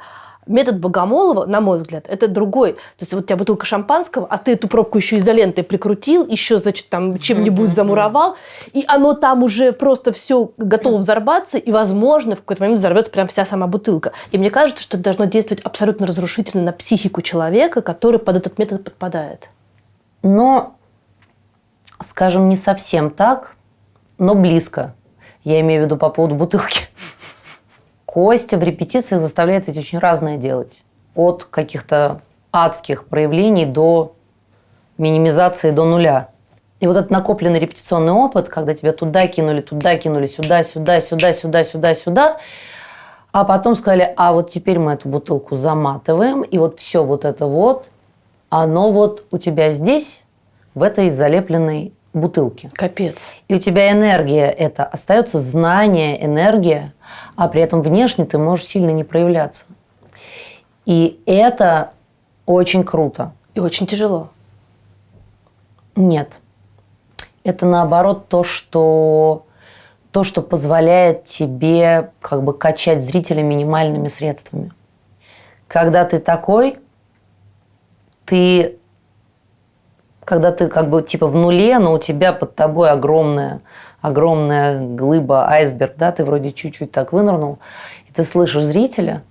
Метод Богомолова, на мой взгляд, это другой. То есть вот у тебя бутылка шампанского, а ты эту пробку еще изолентой прикрутил, еще, значит, там чем-нибудь замуровал, и оно там уже просто все готово взорваться, и, возможно, в какой-то момент взорвется прям вся сама бутылка. И мне кажется, что это должно действовать абсолютно разрушительно на психику человека, который под этот метод подпадает. Но, скажем, не совсем так, но близко. Я имею в виду по поводу бутылки. Костя в репетициях заставляет ведь очень разное делать. От каких-то адских проявлений до минимизации до нуля. И вот этот накопленный репетиционный опыт, когда тебя туда кинули, сюда, сюда, а потом сказали, а вот теперь мы эту бутылку заматываем, и вот все вот это вот, оно вот у тебя здесь, в этой залепленной бутылке. Капец. И у тебя энергия это, остается знание, энергия, а при этом внешне ты можешь сильно не проявляться. И это очень круто. И очень тяжело. Нет. Это наоборот то, что позволяет тебе как бы качать зрителя минимальными средствами. Когда ты такой, когда ты как бы типа в нуле, но у тебя под тобой огромная глыба, айсберг, да, ты вроде чуть-чуть так вынырнул, и ты слышишь зрителя,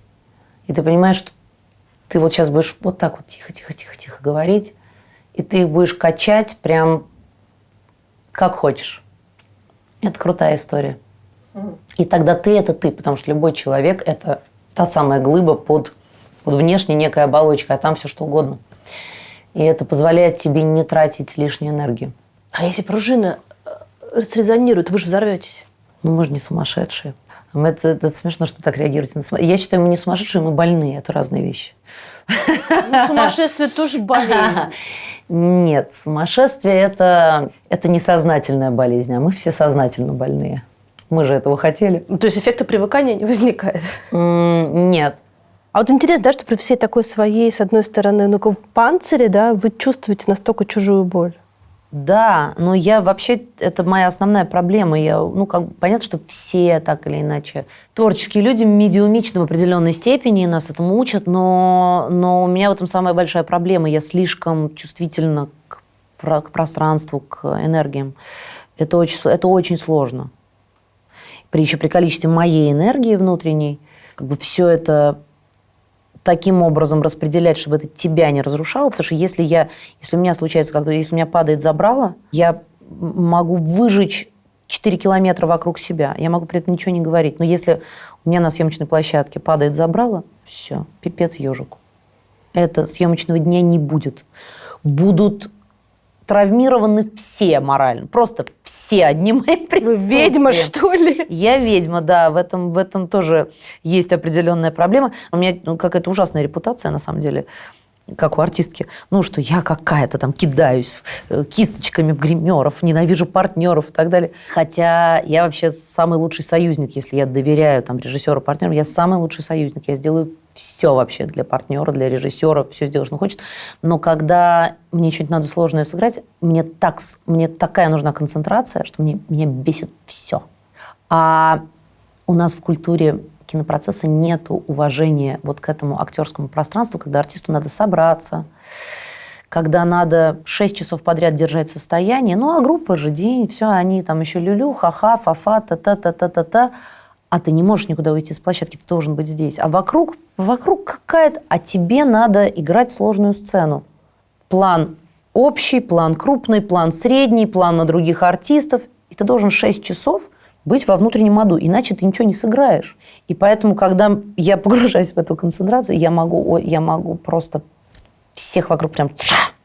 и ты понимаешь, что ты вот сейчас будешь вот так вот тихо говорить, и ты их будешь качать прям как хочешь. Это крутая история. И тогда ты – это ты, потому что любой человек – это та самая глыба под внешней некой оболочкой, а там все что угодно. И это позволяет тебе не тратить лишнюю энергию. А если пружина срезонирует, вы же взорветесь. Ну, мы же не сумасшедшие. Это смешно, что так реагируете на сумасшедшие. Я считаю, мы не сумасшедшие, мы больные. Это разные вещи. Ну, сумасшествие тоже болезнь. Нет, сумасшествие – это несознательная болезнь, а мы все сознательно больные. Мы же этого хотели. То есть эффекта привыкания не возникает? Нет. А вот интересно, да, что при всей такой своей, с одной стороны, панцире, да, вы чувствуете настолько чужую боль. Да, но я вообще, это моя основная проблема. Понятно, что все так или иначе творческие люди медиумичны в определенной степени, нас этому учат, но у меня в этом самая большая проблема. Я слишком чувствительна к пространству, к энергиям. Это очень сложно. Еще при количестве моей энергии внутренней, как бы все это таким образом распределять, чтобы это тебя не разрушало, потому что если у меня случается как-то, если у меня падает забрало, я могу выжечь 4 километра вокруг себя, я могу при этом ничего не говорить. Но если у меня на съемочной площадке падает забрало, все, пипец ежику. Это съемочного дня не будет. Будут травмированы все морально. Просто все одним моим присутствием. Вы ведьма, что ли? Я ведьма, да. В этом тоже есть определенная проблема. У меня какая-то ужасная репутация, на самом деле, как у артистки. Что я какая-то там кидаюсь кисточками в гримеров, ненавижу партнеров и так далее. Хотя я вообще самый лучший союзник, если я доверяю режиссеру, партнеру, я самый лучший союзник. Я сделаю все вообще для партнера, для режиссера, все сделаю, что он хочет. Но когда мне что-нибудь надо сложное сыграть, мне такая нужна концентрация, что меня бесит все. А у нас в культуре кинопроцесса нет уважения вот к этому актерскому пространству, когда артисту надо собраться, когда надо 6 часов подряд держать состояние. А группа же день, все, они там еще люлю, ха-ха, фа-фа, та-та-та-та-та-та. А ты не можешь никуда уйти с площадки, ты должен быть здесь. А вокруг какая-то... А тебе надо играть сложную сцену. План общий, план крупный, план средний, план на других артистов. И ты должен 6 часов быть во внутреннем аду, иначе ты ничего не сыграешь. И поэтому, когда я погружаюсь в эту концентрацию, я могу просто всех вокруг прям...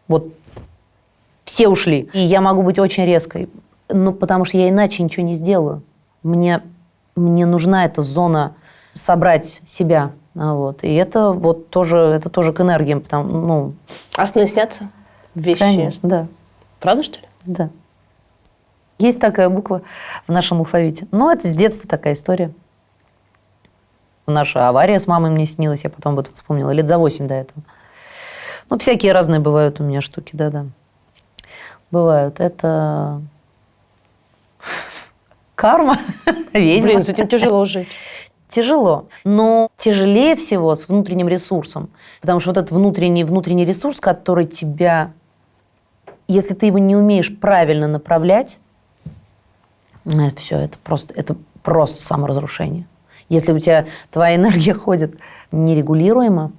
Вот все ушли. И я могу быть очень резкой. Ну, потому что я иначе ничего не сделаю. Мне нужна эта зона собрать себя. Вот. И это вот тоже к энергиям. А сны снятся? Вещи? Конечно, да. Правда, что ли? Да. Есть такая буква в нашем алфавите. Но это с детства такая история. Наша авария с мамой мне снилась, я потом об этом вспомнила, лет за 8 до этого. Ну, всякие разные бывают у меня штуки, да-да. Бывают. Это карма, ведьма. Блин, с этим тяжело жить. Тяжело, но тяжелее всего с внутренним ресурсом. Потому что вот этот внутренний ресурс, который тебя, если ты его не умеешь правильно направлять, все, это просто саморазрушение. Если у тебя твоя энергия ходит нерегулируемо,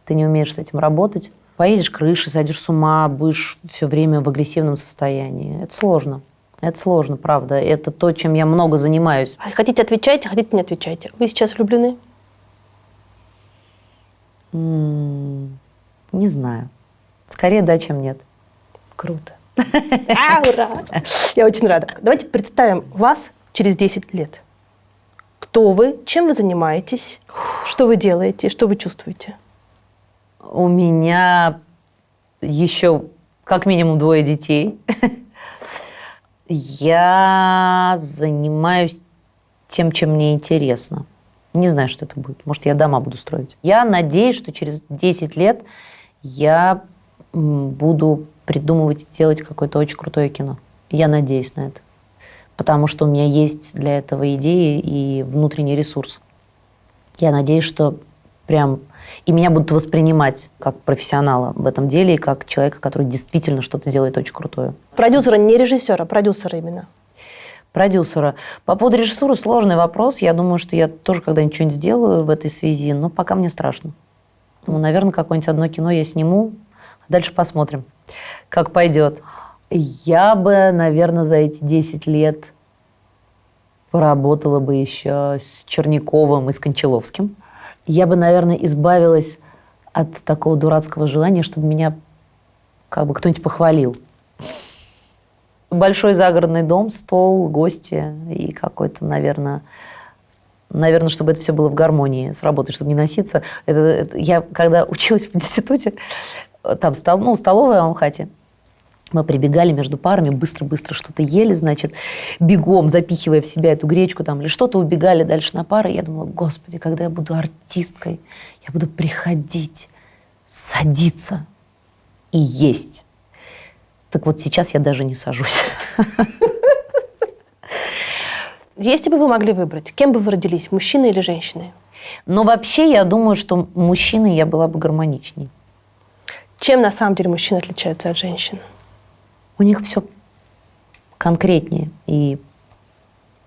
ты не умеешь с этим работать, поедешь крышей, сойдешь с ума, будешь все время в агрессивном состоянии. Это сложно. Это сложно, правда. Это то, чем я много занимаюсь. Хотите, отвечайте, хотите, не отвечайте. Вы сейчас влюблены? Не знаю. Скорее да, чем нет. Круто. Ура! Я очень рада. Давайте представим вас через 10 лет. Кто вы, чем вы занимаетесь, что вы делаете, что вы чувствуете? У меня еще как минимум 2 детей. Я занимаюсь тем, чем мне интересно. Не знаю, что это будет. Может, я дома буду строить. Я надеюсь, что через 10 лет я буду придумывать и делать какое-то очень крутое кино. Я надеюсь на это. Потому что у меня есть для этого идеи и внутренний ресурс. Я надеюсь, что прям... И меня будут воспринимать как профессионала в этом деле, и как человека, который действительно что-то делает очень крутое. Продюсера, не режиссера, продюсера именно. Продюсера. По поводу режиссуры сложный вопрос. Я думаю, что я тоже когда-нибудь что-нибудь сделаю в этой связи, но пока мне страшно. Ну, наверное, какое-нибудь одно кино я сниму, а дальше посмотрим, как пойдет. Я бы, наверное, за эти 10 лет поработала бы еще с Черняковым и с Кончаловским. Я бы, наверное, избавилась от такого дурацкого желания, чтобы меня как бы кто-нибудь похвалил. Большой загородный дом, стол, гости и какой-то, наверное, чтобы это все было в гармонии с работой, чтобы не носиться. Я, когда училась в институте, там столовая в Амхате, мы прибегали между парами, быстро-быстро что-то ели, значит, бегом запихивая в себя эту гречку там, или что-то, убегали дальше на пары. Я думала, господи, когда я буду артисткой, я буду приходить, садиться и есть. Так вот сейчас я даже не сажусь. Если бы вы могли выбрать, кем бы вы родились, мужчиной или женщиной? Но вообще я думаю, что мужчиной я была бы гармоничней. Чем на самом деле мужчины отличаются от женщин? У них все конкретнее и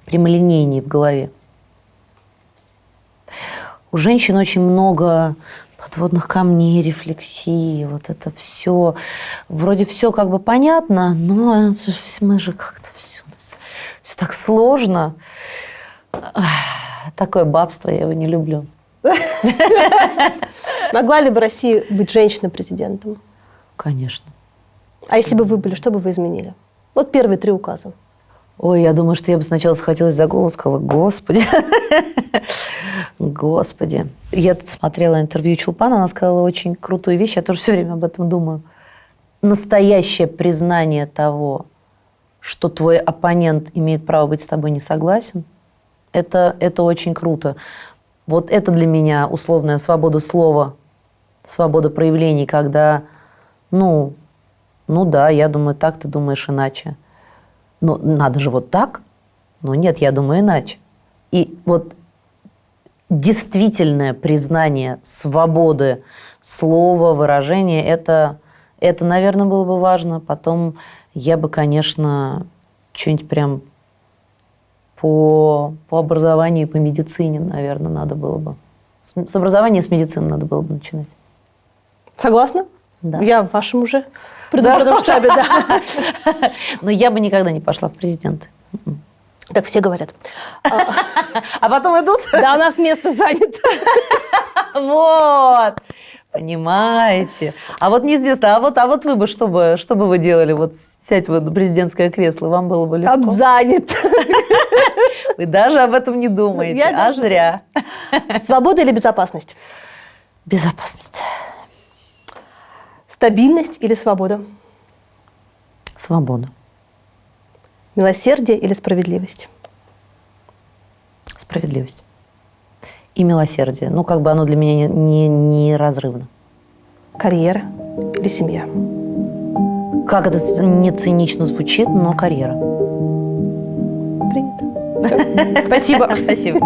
прямолинейнее в голове. У женщин очень много подводных камней, рефлексии, вот это все. Вроде все как бы понятно, но мы же как-то все так сложно. Такое бабство, я его не люблю. Могла ли бы Россия быть женщиной-президентом? Конечно. А если бы вы были, что бы вы изменили? Вот первые 3 указа. Ой, я думаю, что я бы сначала схватилась за голову и сказала, господи, господи. Я смотрела интервью Чулпана, она сказала очень крутую вещь, я тоже все время об этом думаю. Настоящее признание того, что твой оппонент имеет право быть с тобой не согласен, это очень круто. Вот это для меня условная свобода слова, свобода проявлений, когда, ну да, я думаю так, ты думаешь иначе. Но надо же вот так? Ну нет, я думаю иначе. И вот действительное признание свободы слова, выражения, это, наверное, было бы важно. Потом я бы, конечно, что-нибудь прям по образованию и по медицине, наверное, надо было бы. С образования и с медицины надо было бы начинать. Согласна? Да. Я в вашем уже предупредном штабе, да. Но я бы никогда не пошла в президенты. Так все говорят. А потом идут? Да, у нас место занято. Вот. Понимаете? А вот неизвестно, а вот вы бы, что бы вы делали? Вот сядь вы на президентское кресло, вам было бы легко? Там занят. Вы даже об этом не думаете, Я зря. Свобода или безопасность? Безопасность. Стабильность или свобода? Свобода. Милосердие или справедливость? Справедливость. И милосердие. Ну, как бы оно для меня неразрывно. Карьера или семья? Как это не цинично звучит, но карьера. Принято. Всё. Спасибо. Спасибо.